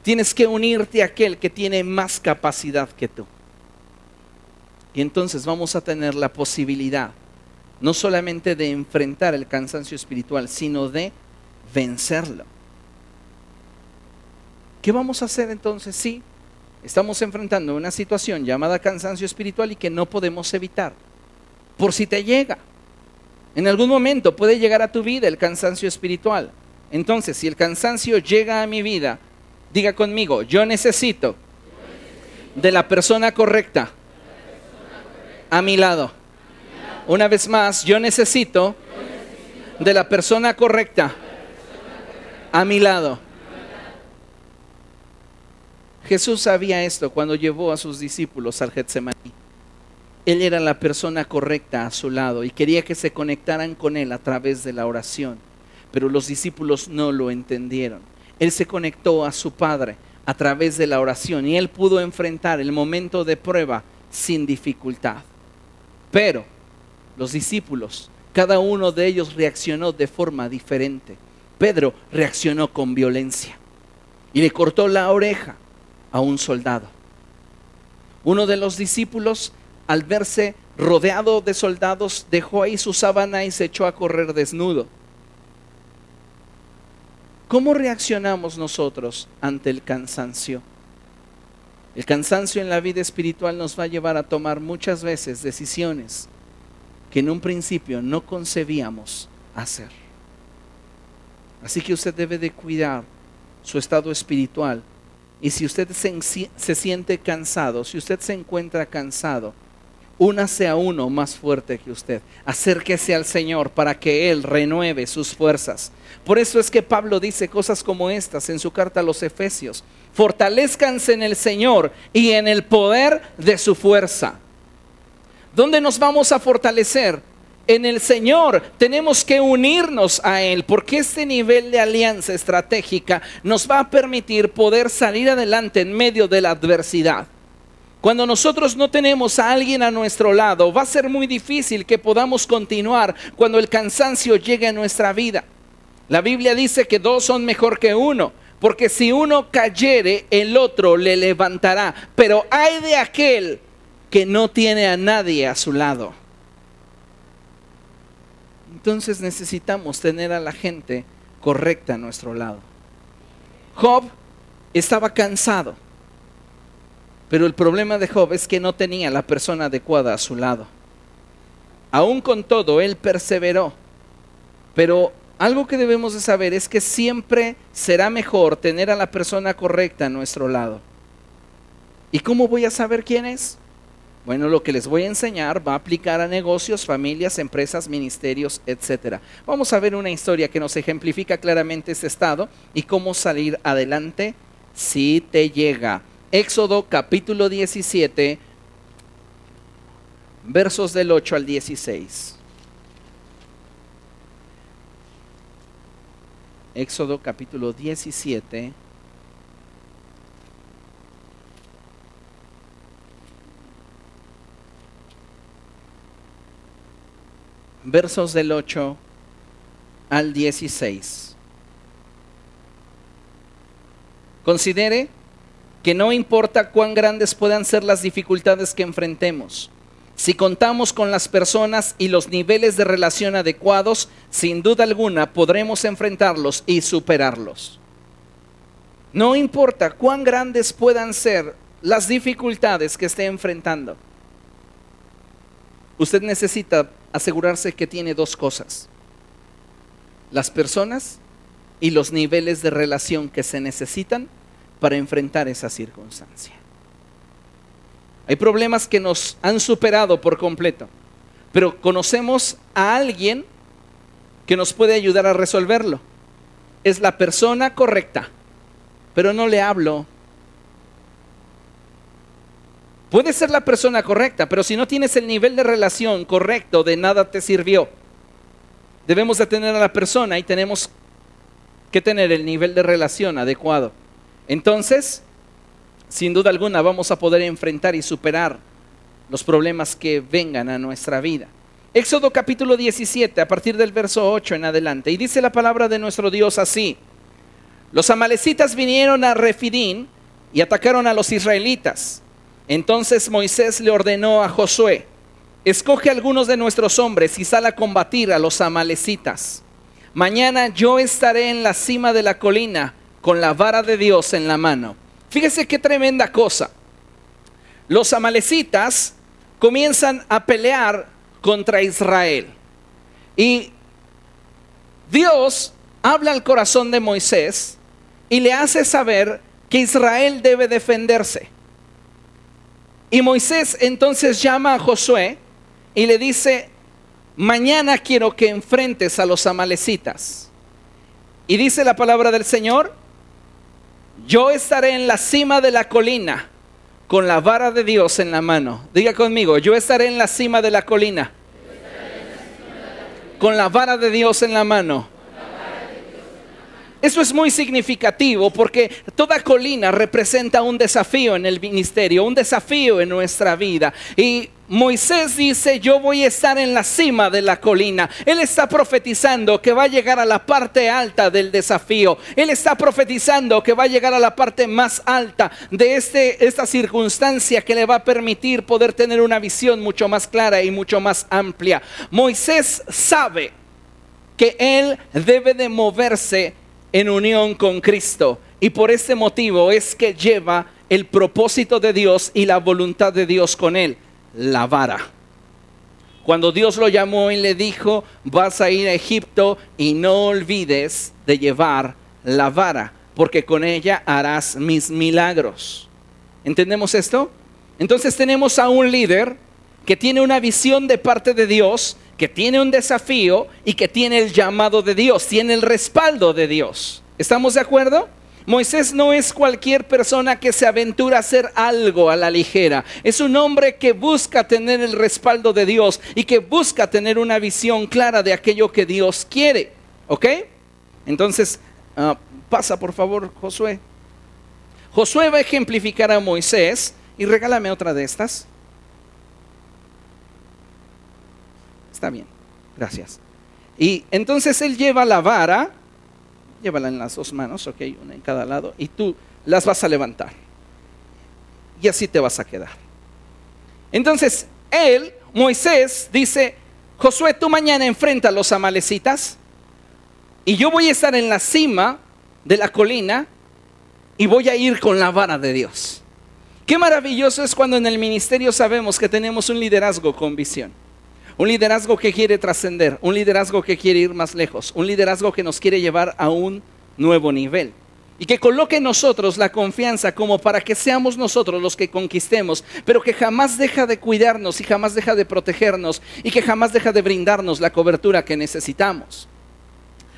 Tienes que unirte a aquel que tiene más capacidad que tú. Y entonces vamos a tener la posibilidad, no solamente de enfrentar el cansancio espiritual, sino de vencerlo. ¿Qué vamos a hacer entonces si estamos enfrentando una situación llamada cansancio espiritual y que no podemos evitar? Por si te llega. En algún momento puede llegar a tu vida el cansancio espiritual. Entonces, si el cansancio llega a mi vida, diga conmigo, yo necesito de la persona correcta a mi lado. Una vez más, yo necesito de la persona correcta a mi lado. Jesús sabía esto cuando llevó a sus discípulos al Getsemaní. Él era la persona correcta a su lado y quería que se conectaran con Él a través de la oración. Pero los discípulos no lo entendieron. Él se conectó a su Padre a través de la oración y Él pudo enfrentar el momento de prueba sin dificultad. Pero los discípulos, cada uno de ellos reaccionó de forma diferente. Pedro reaccionó con violencia y le cortó la oreja a un soldado. Uno de los discípulos, al verse rodeado de soldados, dejó ahí su sábana y se echó a correr desnudo. ¿Cómo reaccionamos nosotros ante el cansancio? El cansancio en la vida espiritual nos va a llevar a tomar muchas veces decisiones que en un principio no concebíamos hacer. Así que usted debe de cuidar su estado espiritual. Y si usted se siente cansado, si usted se encuentra cansado, únase a uno más fuerte que usted. Acérquese al Señor para que Él renueve sus fuerzas. Por eso es que Pablo dice cosas como estas en su carta a los Efesios. Fortalezcanse en el Señor y en el poder de su fuerza. ¿Dónde nos vamos a fortalecer? En el Señor. Tenemos que unirnos a Él, porque este nivel de alianza estratégica nos va a permitir poder salir adelante en medio de la adversidad. Cuando nosotros no tenemos a alguien a nuestro lado, va a ser muy difícil que podamos continuar cuando el cansancio llegue a nuestra vida. La Biblia dice que dos son mejor que uno, porque si uno cayere, el otro le levantará. Pero ay de aquel que no tiene a nadie a su lado. Entonces necesitamos tener a la gente correcta a nuestro lado. Job estaba cansado, pero el problema de Job es que no tenía la persona adecuada a su lado. Aún con todo, él perseveró. Pero algo que debemos de saber es que siempre será mejor tener a la persona correcta a nuestro lado. ¿Y cómo voy a saber quién es? Bueno, lo que les voy a enseñar va a aplicar a negocios, familias, empresas, ministerios, etc. Vamos a ver una historia que nos ejemplifica claramente este estado y cómo salir adelante si te llega. Éxodo capítulo 17, versos del 8 al 16. Éxodo capítulo 17. Versos del 8 al 16. Considere que no importa cuán grandes puedan ser las dificultades que enfrentemos, si contamos con las personas y los niveles de relación adecuados, sin duda alguna podremos enfrentarlos y superarlos. No importa cuán grandes puedan ser las dificultades que esté enfrentando, usted necesita asegurarse que tiene dos cosas: las personas y los niveles de relación que se necesitan para enfrentar esa circunstancia. Hay problemas que nos han superado por completo, pero conocemos a alguien que nos puede ayudar a resolverlo. Es la persona correcta, pero no le hablo. Puede ser la persona correcta, pero si no tienes el nivel de relación correcto, de nada te sirvió. Debemos de tener a la persona y tenemos que tener el nivel de relación adecuado. Entonces, sin duda alguna, vamos a poder enfrentar y superar los problemas que vengan a nuestra vida. Éxodo capítulo 17, a partir del verso 8 en adelante. Y dice la palabra de nuestro Dios así: los amalecitas vinieron a Refidín y atacaron a los israelitas. Entonces Moisés le ordenó a Josué: escoge algunos de nuestros hombres y sal a combatir a los amalecitas. Mañana yo estaré en la cima de la colina con la vara de Dios en la mano. Fíjese qué tremenda cosa. Los amalecitas comienzan a pelear contra Israel. Y Dios habla al corazón de Moisés y le hace saber que Israel debe defenderse. Y Moisés entonces llama a Josué y le dice: mañana quiero que enfrentes a los amalecitas. Y dice la palabra del Señor: yo estaré en la cima de la colina con la vara de Dios en la mano. Diga conmigo: yo estaré en la cima de la colina con la vara de Dios en la mano. Eso es muy significativo porque toda colina representa un desafío en el ministerio, un desafío en nuestra vida. Y Moisés dice: yo voy a estar en la cima de la colina. Él está profetizando que va a llegar a la parte alta del desafío. Él está profetizando que va a llegar a la parte más alta de esta circunstancia que le va a permitir poder tener una visión mucho más clara y mucho más amplia. Moisés sabe que él debe de moverse en unión con Cristo, y por este motivo es que lleva el propósito de Dios y la voluntad de Dios con él, la vara. Cuando Dios lo llamó y le dijo: vas a ir a Egipto y no olvides de llevar la vara, porque con ella harás mis milagros. ¿Entendemos esto? Entonces tenemos a un líder que tiene una visión de parte de Dios, que tiene un desafío y que tiene el llamado de Dios, tiene el respaldo de Dios. ¿Estamos de acuerdo? Moisés no es cualquier persona que se aventura a hacer algo a la ligera. Es un hombre que busca tener el respaldo de Dios y que busca tener una visión clara de aquello que Dios quiere. ¿Ok? Entonces, pasa por favor, Josué. Josué va a ejemplificar a Moisés, y regálame otra de estas. Está bien, gracias. Y entonces él lleva la vara, llévala en las dos manos, ok, una en cada lado, y tú las vas a levantar. Y así te vas a quedar. Entonces él, Moisés, dice: Josué, tú mañana enfrenta a los amalecitas, y yo voy a estar en la cima de la colina, y voy a ir con la vara de Dios. Qué maravilloso es cuando en el ministerio sabemos que tenemos un liderazgo con visión. Un liderazgo que quiere trascender, un liderazgo que quiere ir más lejos, un liderazgo que nos quiere llevar a un nuevo nivel. Y que coloque en nosotros la confianza como para que seamos nosotros los que conquistemos, pero que jamás deja de cuidarnos y jamás deja de protegernos y que jamás deja de brindarnos la cobertura que necesitamos.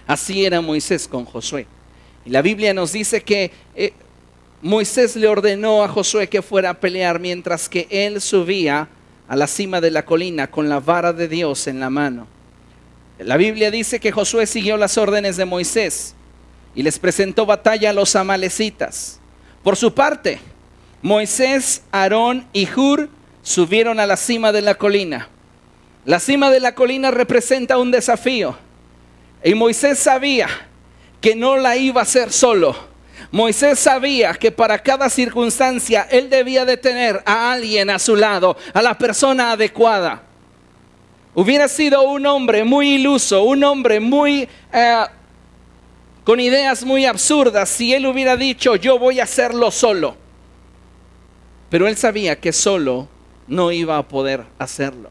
Así era Moisés con Josué. Y la Biblia nos dice que Moisés le ordenó a Josué que fuera a pelear mientras que él subía a la cima de la colina con la vara de Dios en la mano. La Biblia dice que Josué siguió las órdenes de Moisés y les presentó batalla a los amalecitas. Por su parte, Moisés, Aarón y Hur subieron a la cima de la colina. La cima de la colina representa un desafío, y Moisés sabía que no la iba a hacer solo. Moisés sabía que para cada circunstancia él debía de tener a alguien a su lado, a la persona adecuada. Hubiera sido un hombre muy iluso, un hombre muy con ideas muy absurdas si él hubiera dicho: yo voy a hacerlo solo. Pero él sabía que solo no iba a poder hacerlo.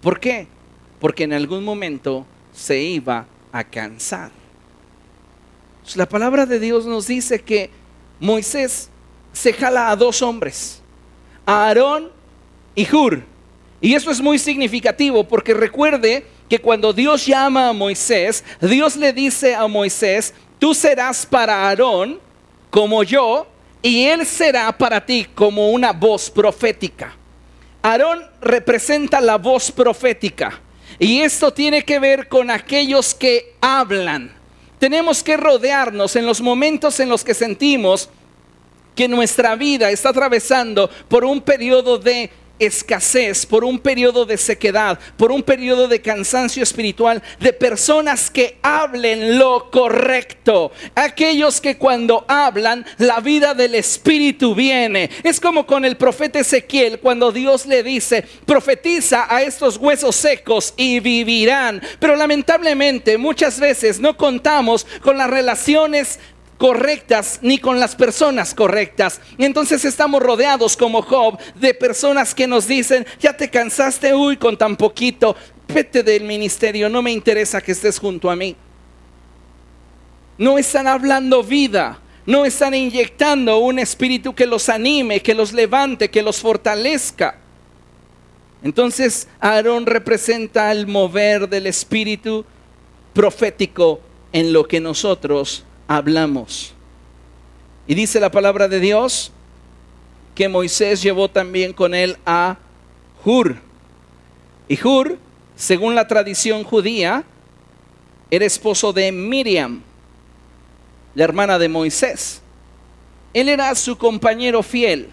¿Por qué? Porque en algún momento se iba a cansar. La palabra de Dios nos dice que Moisés se jala a dos hombres, a Aarón y Hur. Y eso es muy significativo porque recuerde que cuando Dios llama a Moisés, Dios le dice a Moisés: tú serás para Aarón como yo, y él será para ti como una voz profética. Aarón representa la voz profética, y esto tiene que ver con aquellos que hablan. Tenemos que rodearnos en los momentos en los que sentimos que nuestra vida está atravesando por un periodo de escasez, por un periodo de sequedad, por un periodo de cansancio espiritual, de personas que hablen lo correcto, aquellos que cuando hablan la vida del Espíritu viene. Es como con el profeta Ezequiel cuando Dios le dice: profetiza a estos huesos secos y vivirán. Pero lamentablemente muchas veces no contamos con las relaciones correctas ni con las personas correctas, y entonces estamos rodeados como Job de personas que nos dicen: ya te cansaste, uy, con tan poquito, vete del ministerio, no me interesa que estés junto a mí. no están hablando vida, no están inyectando un espíritu que los anime, que los levante, que los fortalezca. Entonces Aarón representa el mover del espíritu profético en lo que nosotros hablamos. Y dice la palabra de Dios que Moisés llevó también con él a Hur. Y Hur, según la tradición judía, era esposo de Miriam, la hermana de Moisés. Él era su compañero fiel.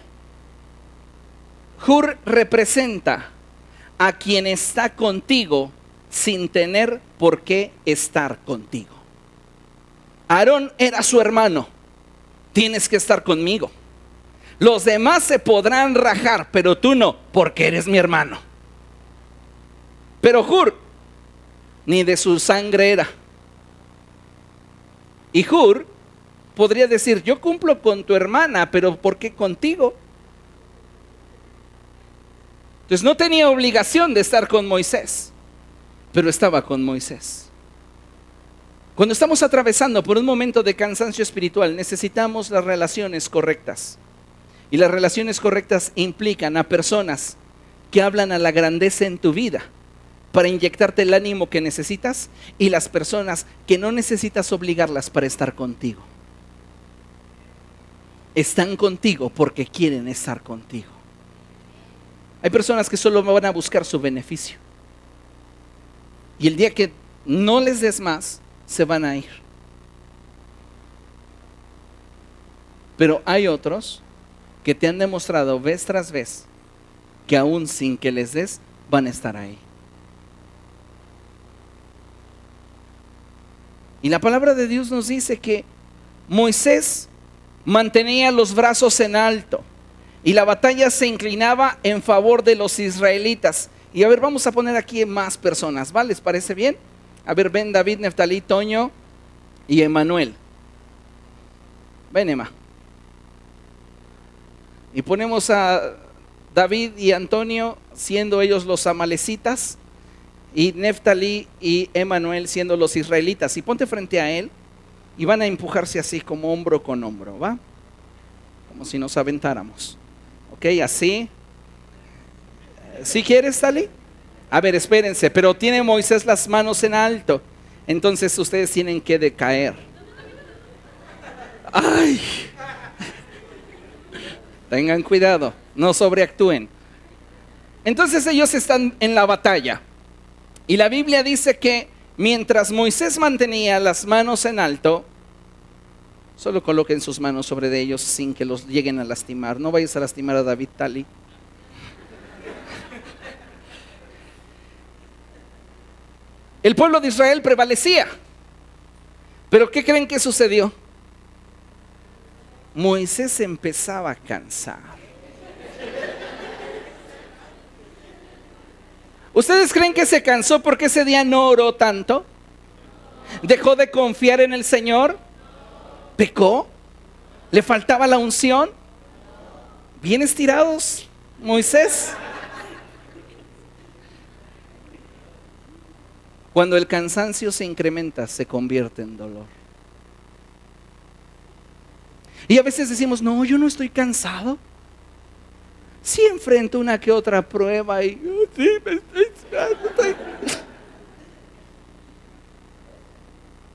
Hur representa a quien está contigo sin tener por qué estar contigo. Aarón era su hermano. Tienes que estar conmigo. Los demás se podrán rajar, pero tú no, porque eres mi hermano. Pero Hur ni de su sangre era. Y Hur podría decir, yo cumplo con tu hermana, pero ¿por qué contigo? Entonces no tenía obligación de estar con Moisés, pero estaba con Moisés. Cuando estamos atravesando por un momento de cansancio espiritual, necesitamos las relaciones correctas. Y las relaciones correctas implican a personas que hablan a la grandeza en tu vida para inyectarte el ánimo que necesitas, y las personas que no necesitas obligarlas para estar contigo. Están contigo porque quieren estar contigo. Hay personas que solo van a buscar su beneficio. Y el día que no les des más, se van a ir. Pero hay otros que te han demostrado vez tras vez que aún sin que les des, van a estar ahí. Y la palabra de Dios nos dice que Moisés mantenía los brazos en alto y la batalla se inclinaba en favor de los israelitas. Y a ver, vamos a poner aquí más personas, ¿vale? ¿Les parece bien? A ver, ven David, Neftalí, Toño y Emanuel. Ven, Emma. Y ponemos a David y Antonio siendo ellos los amalecitas, y Neftalí y Emanuel siendo los israelitas. Y ponte frente a él y van a empujarse así como hombro con hombro, ¿va? Como si nos aventáramos. Ok, así. ¿Sí quieres, Tali? A ver, espérense, pero tiene Moisés las manos en alto. Entonces ustedes tienen que decaer. ¡Ay! Tengan cuidado, no sobreactúen. Entonces ellos están en la batalla. Y la Biblia dice que mientras Moisés mantenía las manos en alto, solo coloquen sus manos sobre ellos sin que los lleguen a lastimar. No vayas a lastimar a David, Tali. El pueblo de Israel prevalecía. Pero ¿qué creen que sucedió? Moisés empezaba a cansar. ¿Ustedes creen que se cansó porque ese día no oró tanto? ¿Dejó de confiar en el Señor? ¿Pecó? ¿Le faltaba la unción? Bien estirados, Moisés. Cuando el cansancio se incrementa, se convierte en dolor. Y a veces decimos, no, yo no estoy cansado. Sí enfrento una que otra prueba y sí,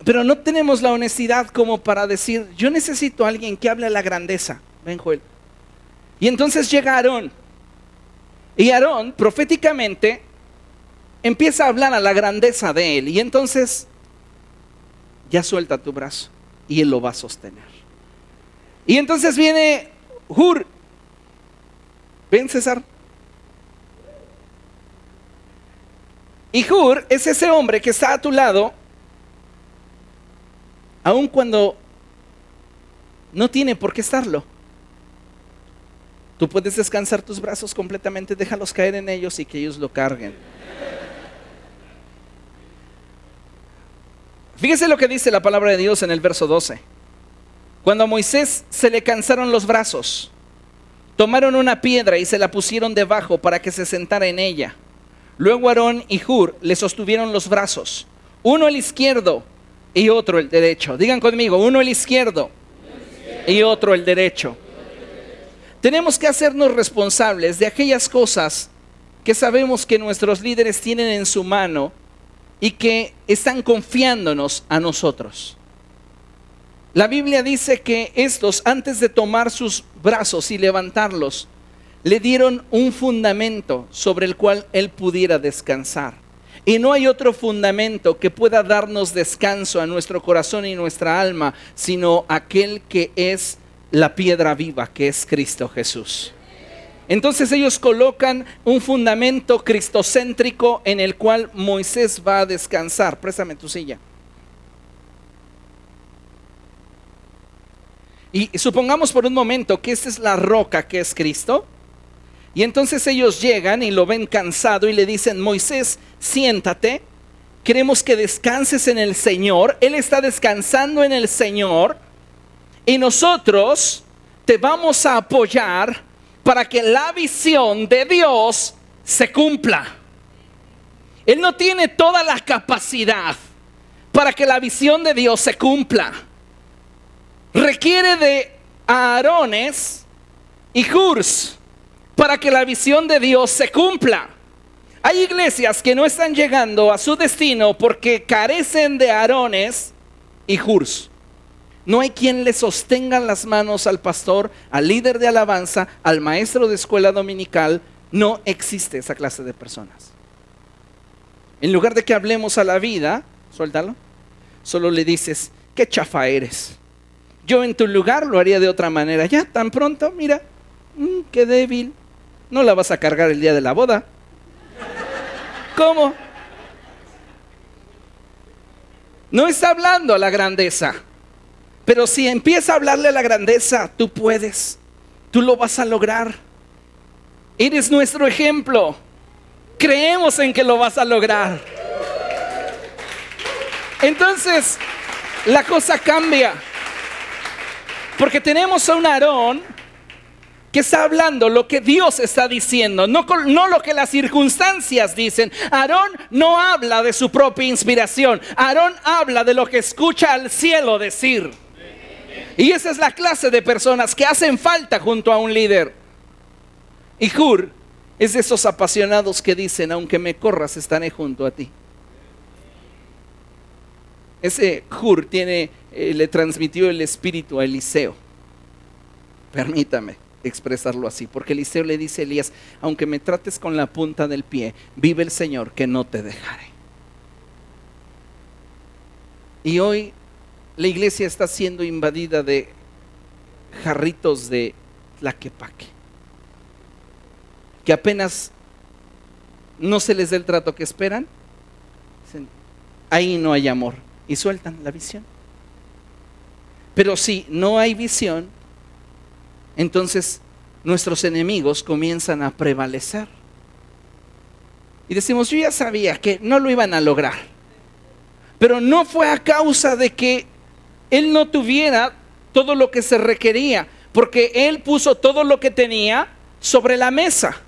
pero no tenemos la honestidad como para decir, yo necesito a alguien que hable a la grandeza. Ven, Joel. Y entonces llega Aarón. Y Aarón, proféticamente, empieza a hablar a la grandeza de él. Y entonces, ya suelta tu brazo y él lo va a sostener. Y entonces viene Hur. Ven, César. Y Hur es ese hombre que está a tu lado, aun cuando no tiene por qué estarlo. Tú puedes descansar tus brazos completamente, déjalos caer en ellos y que ellos lo carguen. Fíjese lo que dice la palabra de Dios en el verso 12. Cuando a Moisés se le cansaron los brazos, tomaron una piedra y se la pusieron debajo para que se sentara en ella. Luego Aarón y Hur le sostuvieron los brazos, uno al izquierdo y otro el derecho. Digan conmigo, uno el izquierdo y otro el derecho. Tenemos que hacernos responsables de aquellas cosas que sabemos que nuestros líderes tienen en su mano y que están confiándonos a nosotros. La Biblia dice que estos, antes de tomar sus brazos y levantarlos, le dieron un fundamento sobre el cual él pudiera descansar. Y no hay otro fundamento que pueda darnos descanso a nuestro corazón y nuestra alma, sino aquel que es la piedra viva, que es Cristo Jesús. Entonces ellos colocan un fundamento cristocéntrico en el cual Moisés va a descansar. Préstame tu silla. Y supongamos por un momento que esta es la roca que es Cristo. Y entonces ellos llegan y lo ven cansado y le dicen, Moisés, siéntate, queremos que descanses en el Señor. Él está descansando en el Señor y nosotros te vamos a apoyar para que la visión de Dios se cumpla. Él no tiene toda la capacidad para que la visión de Dios se cumpla. Requiere de Aarones y Hurs para que la visión de Dios se cumpla. Hay iglesias que no están llegando a su destino porque carecen de Aarones y Hurs. No hay quien le sostenga las manos al pastor, al líder de alabanza, al maestro de escuela dominical. No existe esa clase de personas. En lugar de que hablemos a la vida, suéltalo, solo le dices, qué chafa eres. Yo en tu lugar lo haría de otra manera. Ya, tan pronto, mira, qué débil. No la vas a cargar el día de la boda. ¿Cómo? No está hablando a la grandeza. Pero si empieza a hablarle a la grandeza, tú puedes. Tú lo vas a lograr. Eres nuestro ejemplo. Creemos en que lo vas a lograr. Entonces, la cosa cambia. Porque tenemos a un Aarón que está hablando lo que Dios está diciendo, no lo que las circunstancias dicen. Aarón no habla de su propia inspiración. Aarón habla de lo que escucha al cielo decir. Y esa es la clase de personas que hacen falta junto a un líder. Y Hur es de esos apasionados que dicen, aunque me corras, estaré junto a ti. Ese Hur le transmitió el espíritu a Eliseo. Permítame expresarlo así, porque Eliseo le dice a Elías, aunque me trates con la punta del pie, vive el Señor que no te dejaré. Y hoy la iglesia está siendo invadida de jarritos de tlaquepaque, que apenas no se les dé el trato que esperan, dicen, ahí no hay amor, y sueltan la visión. Pero si no hay visión, entonces nuestros enemigos comienzan a prevalecer. Y decimos, yo ya sabía que no lo iban a lograr. Pero no fue a causa de que él no tuviera todo lo que se requería, porque él puso todo lo que tenía sobre la mesa.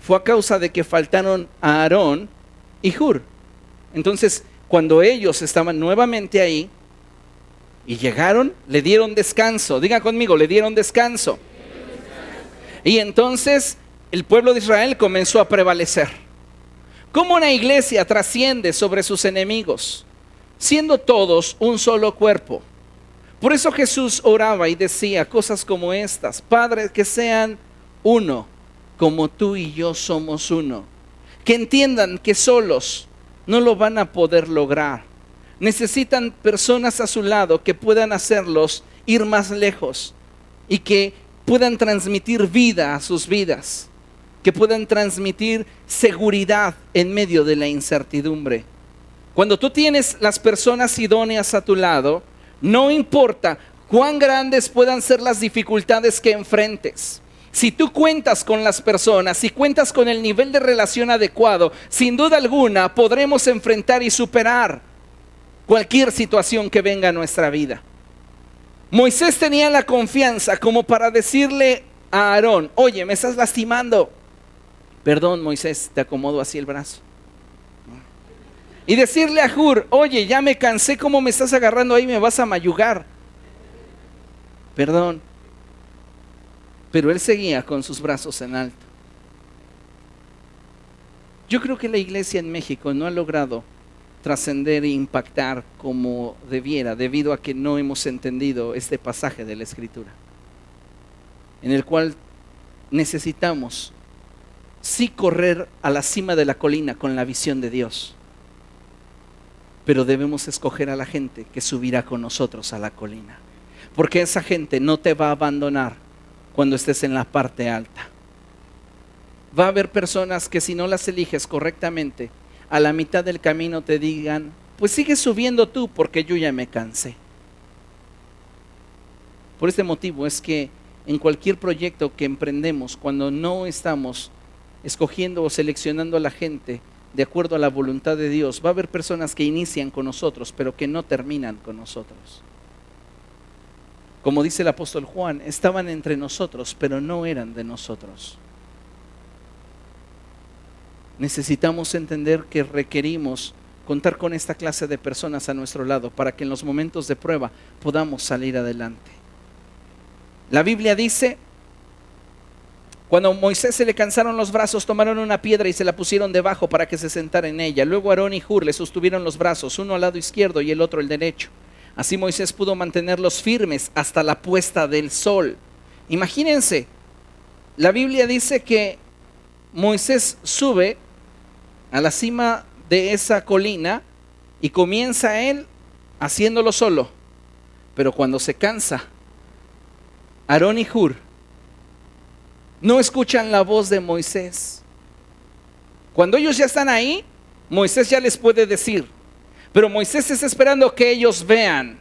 Fue a causa de que faltaron a Aarón y Hur. Entonces, cuando ellos estaban nuevamente ahí y llegaron, le dieron descanso. Digan conmigo, le dieron descanso. Y entonces el pueblo de Israel comenzó a prevalecer. ¿Cómo una iglesia trasciende sobre sus enemigos? Siendo todos un solo cuerpo. Por eso Jesús oraba y decía cosas como estas: Padre, que sean uno, como tú y yo somos uno. Que entiendan que solos no lo van a poder lograr. Necesitan personas a su lado que puedan hacerlos ir más lejos y que puedan transmitir vida a sus vidas, que puedan transmitir seguridad en medio de la incertidumbre. Cuando tú tienes las personas idóneas a tu lado, no importa cuán grandes puedan ser las dificultades que enfrentes. Si tú cuentas con las personas, si cuentas con el nivel de relación adecuado, sin duda alguna podremos enfrentar y superar cualquier situación que venga a nuestra vida. Moisés tenía la confianza como para decirle a Aarón: oye, me estás lastimando. Perdón, Moisés, te acomodo así el brazo. Y decirle a Hur, oye, ya me cansé, ¿cómo me estás agarrando ahí? Me vas a mayugar. Perdón. Pero él seguía con sus brazos en alto. Yo creo que la iglesia en México no ha logrado trascender e impactar como debiera, debido a que no hemos entendido este pasaje de la Escritura, en el cual necesitamos sí correr a la cima de la colina con la visión de Dios, pero debemos escoger a la gente que subirá con nosotros a la colina, porque esa gente no te va a abandonar cuando estés en la parte alta. Va a haber personas que si no las eliges correctamente, a la mitad del camino te digan, pues sigue subiendo tú porque yo ya me cansé. Por este motivo es que en cualquier proyecto que emprendemos, cuando no estamos escogiendo o seleccionando a la gente de acuerdo a la voluntad de Dios, va a haber personas que inician con nosotros, pero que no terminan con nosotros. Como dice el apóstol Juan, estaban entre nosotros, pero no eran de nosotros. Necesitamos entender que requerimos contar con esta clase de personas a nuestro lado para que en los momentos de prueba podamos salir adelante. La Biblia dice, cuando a Moisés se le cansaron los brazos, tomaron una piedra y se la pusieron debajo para que se sentara en ella. Luego Aarón y Hur le sostuvieron los brazos, uno al lado izquierdo y el otro el derecho. Así Moisés pudo mantenerlos firmes hasta la puesta del sol. Imagínense, la Biblia dice que Moisés sube a la cima de esa colina y comienza él haciéndolo solo. Pero cuando se cansa, Aarón y Hur no escuchan la voz de Moisés. Cuando ellos ya están ahí, Moisés ya les puede decir, pero Moisés está esperando que ellos vean.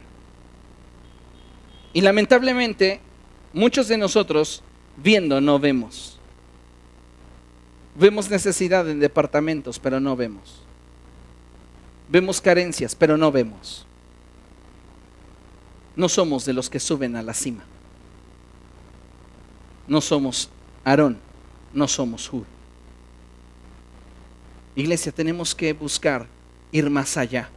Y lamentablemente, muchos de nosotros viendo no vemos. Vemos necesidad en departamentos, pero no vemos. Vemos carencias, pero no vemos. No somos de los que suben a la cima. No somos Aarón, no somos Hur. Iglesia, tenemos que buscar ir más allá.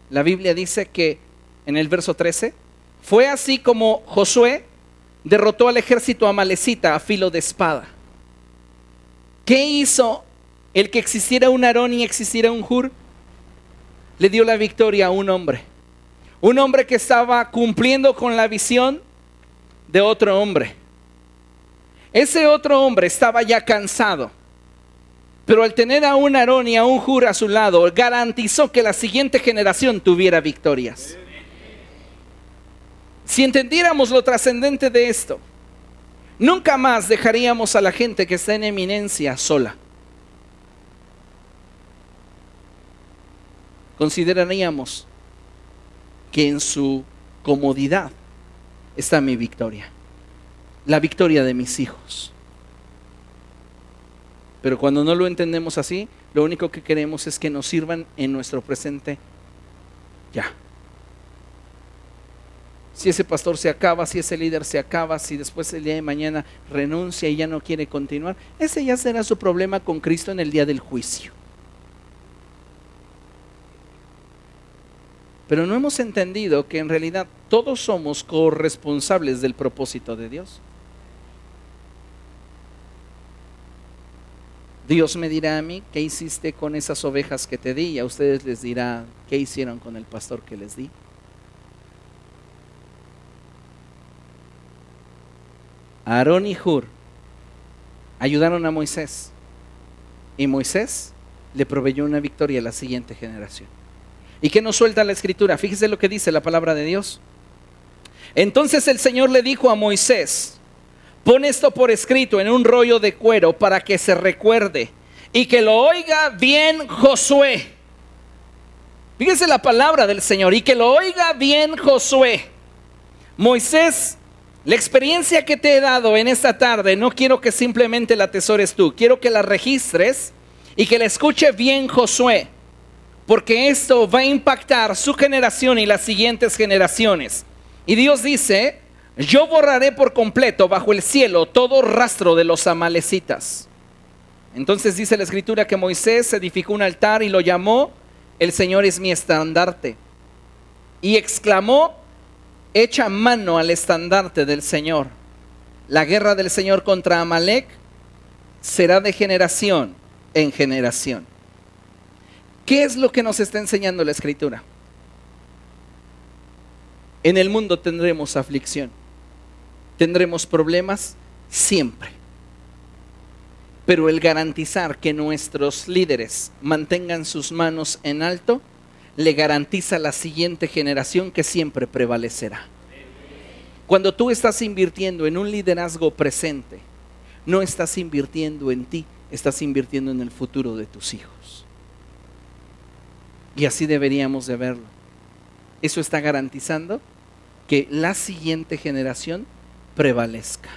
La Biblia dice que en el verso 13, fue así como Josué derrotó al ejército amalecita a filo de espada. ¿Qué hizo el que existiera un Aarón y existiera un Hur? Le dio la victoria a un hombre que estaba cumpliendo con la visión de otro hombre. Ese otro hombre estaba ya cansado, pero al tener a un Aarón y a un Hur a su lado, garantizó que la siguiente generación tuviera victorias. Si entendiéramos lo trascendente de esto, nunca más dejaríamos a la gente que está en eminencia sola. Consideraríamos que en su comodidad está mi victoria, la victoria de mis hijos. Pero cuando no lo entendemos así, lo único que queremos es que nos sirvan en nuestro presente ya. Si ese pastor se acaba, si ese líder se acaba, si después el día de mañana renuncia y ya no quiere continuar, ese ya será su problema con Cristo en el día del juicio. Pero no hemos entendido que en realidad todos somos corresponsables del propósito de Dios. Dios me dirá a mí, ¿qué hiciste con esas ovejas que te di? Y a ustedes les dirá, ¿qué hicieron con el pastor que les di? Aarón y Hur ayudaron a Moisés y Moisés le proveyó una victoria a la siguiente generación. ¿Y qué nos suelta la escritura? Fíjese lo que dice la palabra de Dios. Entonces el Señor le dijo a Moisés, pon esto por escrito en un rollo de cuero para que se recuerde y que lo oiga bien Josué. Fíjese la palabra del Señor, y que lo oiga bien Josué. Moisés, la experiencia que te he dado en esta tarde, no quiero que simplemente la atesores tú, quiero que la registres y que la escuche bien Josué, porque esto va a impactar su generación y las siguientes generaciones. Y Dios dice, yo borraré por completo bajo el cielo todo rastro de los amalecitas. Entonces dice la escritura que Moisés edificó un altar y lo llamó el Señor es mi estandarte. Y exclamó: echa mano al estandarte del Señor. La guerra del Señor contra Amalec será de generación en generación. ¿Qué es lo que nos está enseñando la Escritura? En el mundo tendremos aflicción, tendremos problemas siempre. Pero el garantizar que nuestros líderes mantengan sus manos en alto, le garantiza a la siguiente generación que siempre prevalecerá. Cuando tú estás invirtiendo en un liderazgo presente, no estás invirtiendo en ti, estás invirtiendo en el futuro de tus hijos. Y así deberíamos de verlo. Eso está garantizando que la siguiente generación prevalezca.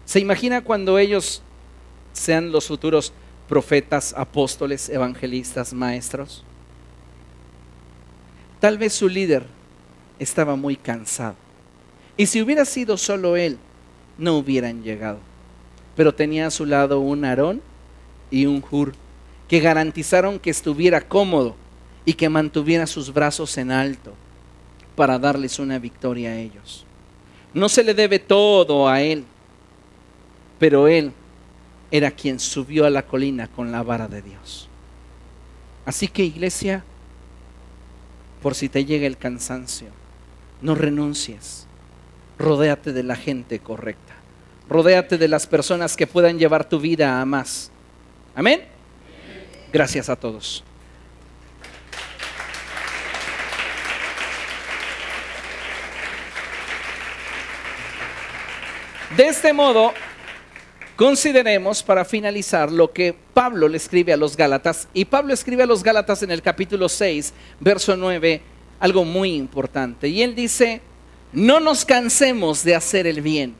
¿Se imagina cuando ellos sean los futuros profetas, apóstoles, evangelistas, maestros? Tal vez su líder estaba muy cansado. Y si hubiera sido solo él, no hubieran llegado. Pero tenía a su lado un Aarón y un Hur, que garantizaron que estuviera cómodo y que mantuviera sus brazos en alto para darles una victoria a ellos. No se le debe todo a él, pero él era quien subió a la colina con la vara de Dios. Así que, iglesia, por si te llega el cansancio, no renuncies. Rodéate de la gente correcta. Rodéate de las personas que puedan llevar tu vida a más. Amén. Gracias a todos. De este modo, consideremos para finalizar lo que Pablo le escribe a los Gálatas. Y Pablo escribe a los Gálatas en el capítulo 6, verso 9, algo muy importante. Y él dice: no nos cansemos de hacer el bien,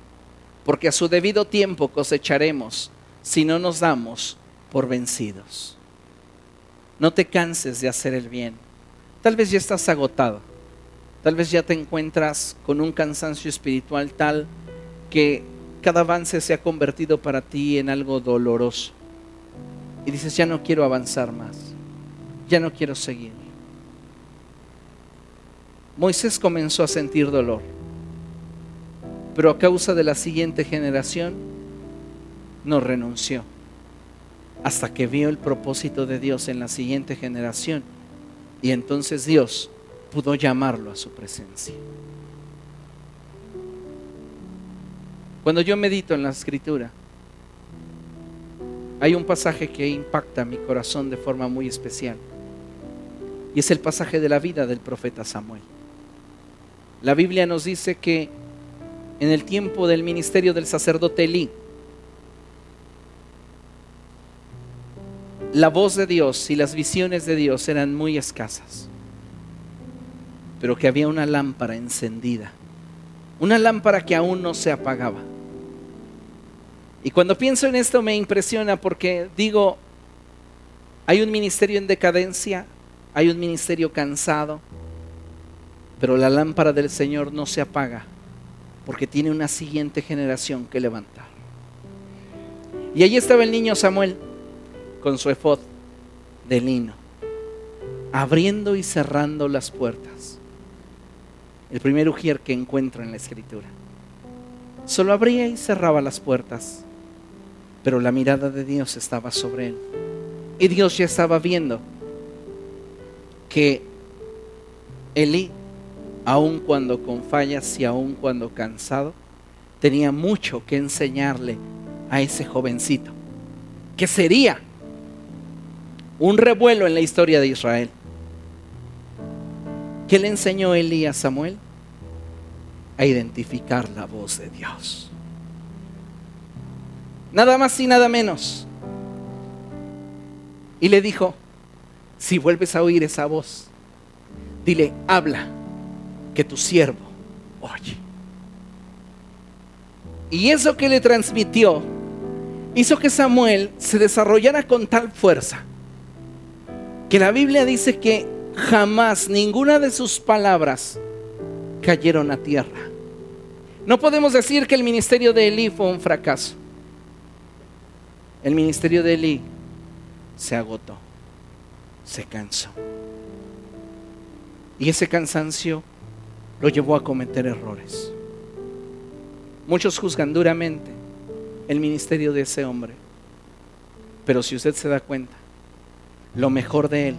porque a su debido tiempo cosecharemos si no nos damos por vencidos. No te canses de hacer el bien. Tal vez ya estás agotado. Tal vez ya te encuentras con un cansancio espiritual tal que cada avance se ha convertido para ti en algo doloroso. Y dices: ya no quiero avanzar más. Ya no quiero seguir. Moisés comenzó a sentir dolor, pero a causa de la siguiente generación no renunció, hasta que vio el propósito de Dios en la siguiente generación, y entonces Dios pudo llamarlo a su presencia. Cuando yo medito en la Escritura, hay un pasaje que impacta mi corazón de forma muy especial, y es el pasaje de la vida del profeta Samuel. La Biblia nos dice que en el tiempo del ministerio del sacerdote Elí, la voz de Dios y las visiones de Dios eran muy escasas, pero que había una lámpara encendida, una lámpara que aún no se apagaba. Y cuando pienso en esto me impresiona, porque digo, hay un ministerio en decadencia, hay un ministerio cansado, pero la lámpara del Señor no se apaga, porque tiene una siguiente generación que levantar. Y allí estaba el niño Samuel con su efod de lino, abriendo y cerrando las puertas. El primer ujier que encuentro en la Escritura. Solo abría y cerraba las puertas, pero la mirada de Dios estaba sobre él. Y Dios ya estaba viendo que Elí, aun cuando con fallas y aun cuando cansado, tenía mucho que enseñarle a ese jovencito, que sería un revuelo en la historia de Israel. ¿Qué le enseñó Elí a Samuel? A identificar la voz de Dios. Nada más y nada menos. Y le dijo: si vuelves a oír esa voz, dile: habla, que tu siervo oye. Y eso que le transmitió hizo que Samuel se desarrollara con tal fuerza que la Biblia dice que jamás ninguna de sus palabras cayeron a tierra. No podemos decir que el ministerio de Elí fue un fracaso. El ministerio de Elí se agotó. se cansó. Y ese cansancio lo llevó a cometer errores. Muchos juzgan duramente el ministerio de ese hombre, pero si usted se da cuenta, lo mejor de él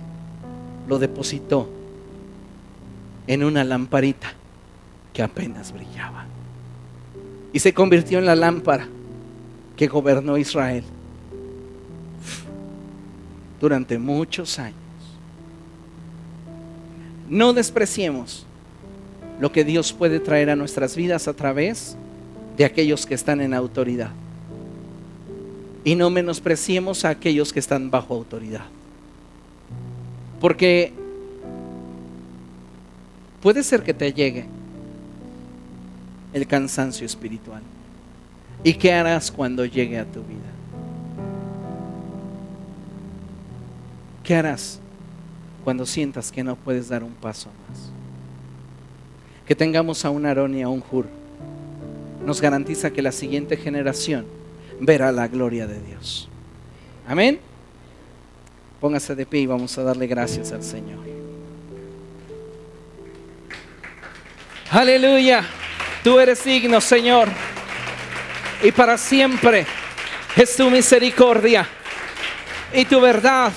lo depositó en una lamparita que apenas brillaba, y se convirtió en la lámpara que gobernó Israel durante muchos años. No despreciemos lo que Dios puede traer a nuestras vidas a través de aquellos que están en autoridad, y no menospreciemos a aquellos que están bajo autoridad, porque puede ser que te llegue el cansancio espiritual. ¿Y qué harás cuando llegue a tu vida? ¿Qué harás cuando sientas que no puedes dar un paso más? Que tengamos a un Aarón y a un Hur nos garantiza que la siguiente generación verá la gloria de Dios. Amén. Póngase de pie y vamos a darle gracias al Señor. Aleluya. Tú eres digno, Señor, y para siempre es tu misericordia y tu verdad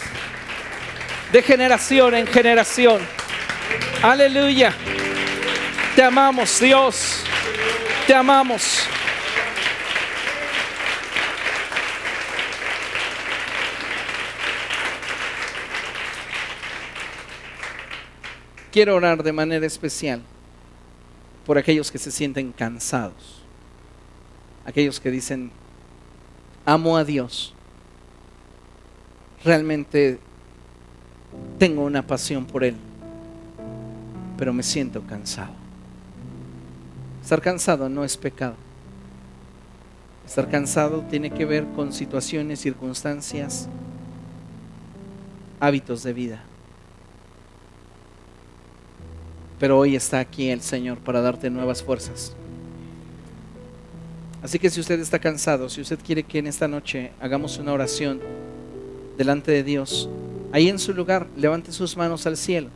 de generación en generación. Aleluya. Te amamos, Dios. Te amamos. Quiero orar de manera especial por aquellos que se sienten cansados, aquellos que dicen: amo a Dios, realmente tengo una pasión por Él, pero me siento cansado. Estar cansado no es pecado. Estar cansado tiene que ver con situaciones, circunstancias, hábitos de vida. Pero hoy está aquí el Señor para darte nuevas fuerzas. Así que si usted está cansado, si usted quiere que en esta noche hagamos una oración delante de Dios, ahí en su lugar, levante sus manos al cielo.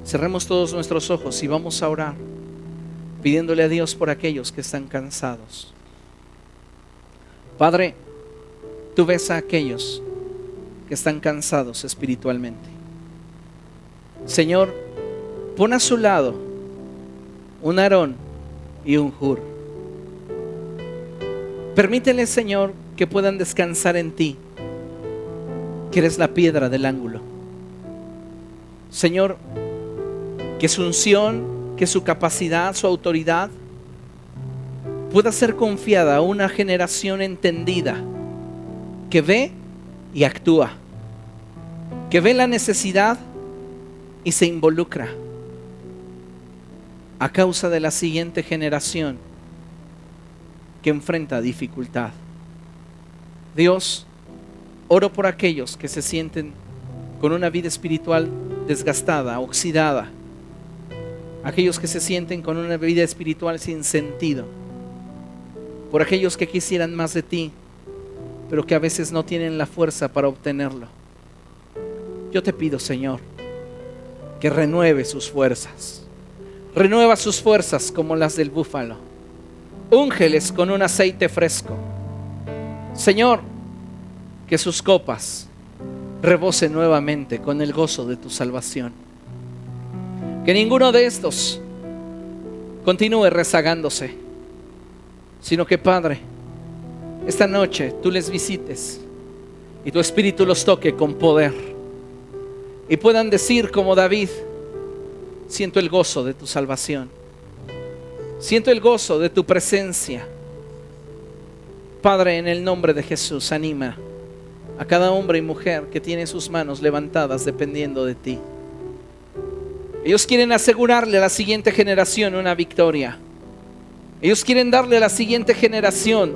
Cerremos todos nuestros ojos y vamos a orar, pidiéndole a Dios por aquellos que están cansados. Padre, tú ves a aquellos que están cansados espiritualmente. Señor, pon a su lado un Aarón y un Hur. Permítele, Señor, que puedan descansar en ti, que eres la piedra del ángulo. Señor, que su unción, que su capacidad, su autoridad pueda ser confiada a una generación entendida, que ve y actúa, que ve la necesidad y se involucra a causa de la siguiente generación que enfrenta dificultad. Dios, oro por aquellos que se sienten con una vida espiritual desgastada, oxidada, aquellos que se sienten con una vida espiritual sin sentido, por aquellos que quisieran más de ti, pero que a veces no tienen la fuerza para obtenerlo. Yo te pido, Señor, que renueve sus fuerzas. Renueva sus fuerzas como las del búfalo. Úngeles con un aceite fresco. Señor, que sus copas rebosen nuevamente con el gozo de tu salvación. Que ninguno de estos continúe rezagándose, sino que, Padre, esta noche tú les visites y tu Espíritu los toque con poder y puedan decir como David: siento el gozo de tu salvación, siento el gozo de tu presencia. Padre, en el nombre de Jesús, anima a cada hombre y mujer que tiene sus manos levantadas dependiendo de ti. Ellos quieren asegurarle a la siguiente generación una victoria. Ellos quieren darle a la siguiente generación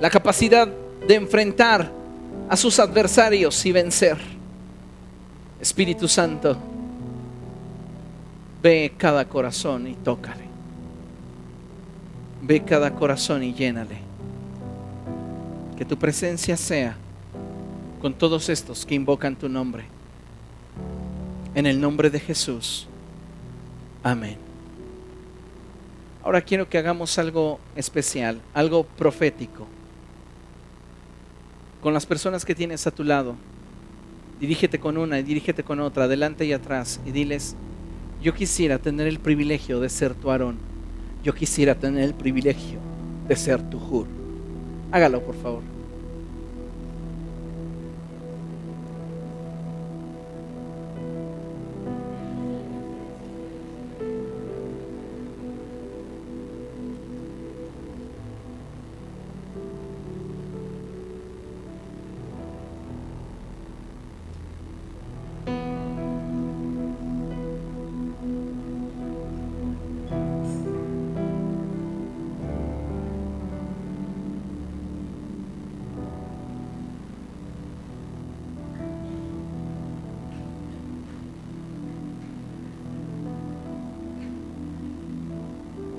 la capacidad de enfrentar a sus adversarios y vencer. Espíritu Santo, ve cada corazón y tócale. Ve cada corazón y llénale. Que tu presencia sea con todos estos que invocan tu nombre. En el nombre de Jesús. Amén. Ahora quiero que hagamos algo especial, algo profético. Con las personas que tienes a tu lado, dirígete con una y dirígete con otra, adelante y atrás, y diles: yo quisiera tener el privilegio de ser tu Aarón. Yo quisiera tener el privilegio de ser tu Hur. Hágalo, por favor.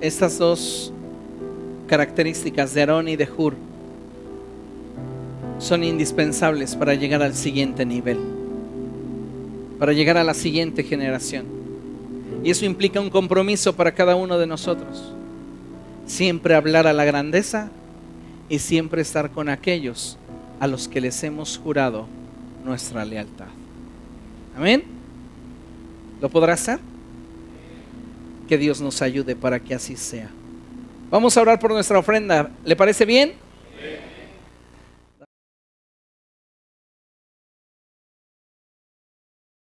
Estas dos características de Aarón y de Hur son indispensables para llegar al siguiente nivel, para llegar a la siguiente generación. Y eso implica un compromiso para cada uno de nosotros: siempre hablar a la grandeza y siempre estar con aquellos a los que les hemos jurado nuestra lealtad. Amén. ¿Lo podrá hacer? Que Dios nos ayude para que así sea. Vamos a orar por nuestra ofrenda. ¿Le parece bien?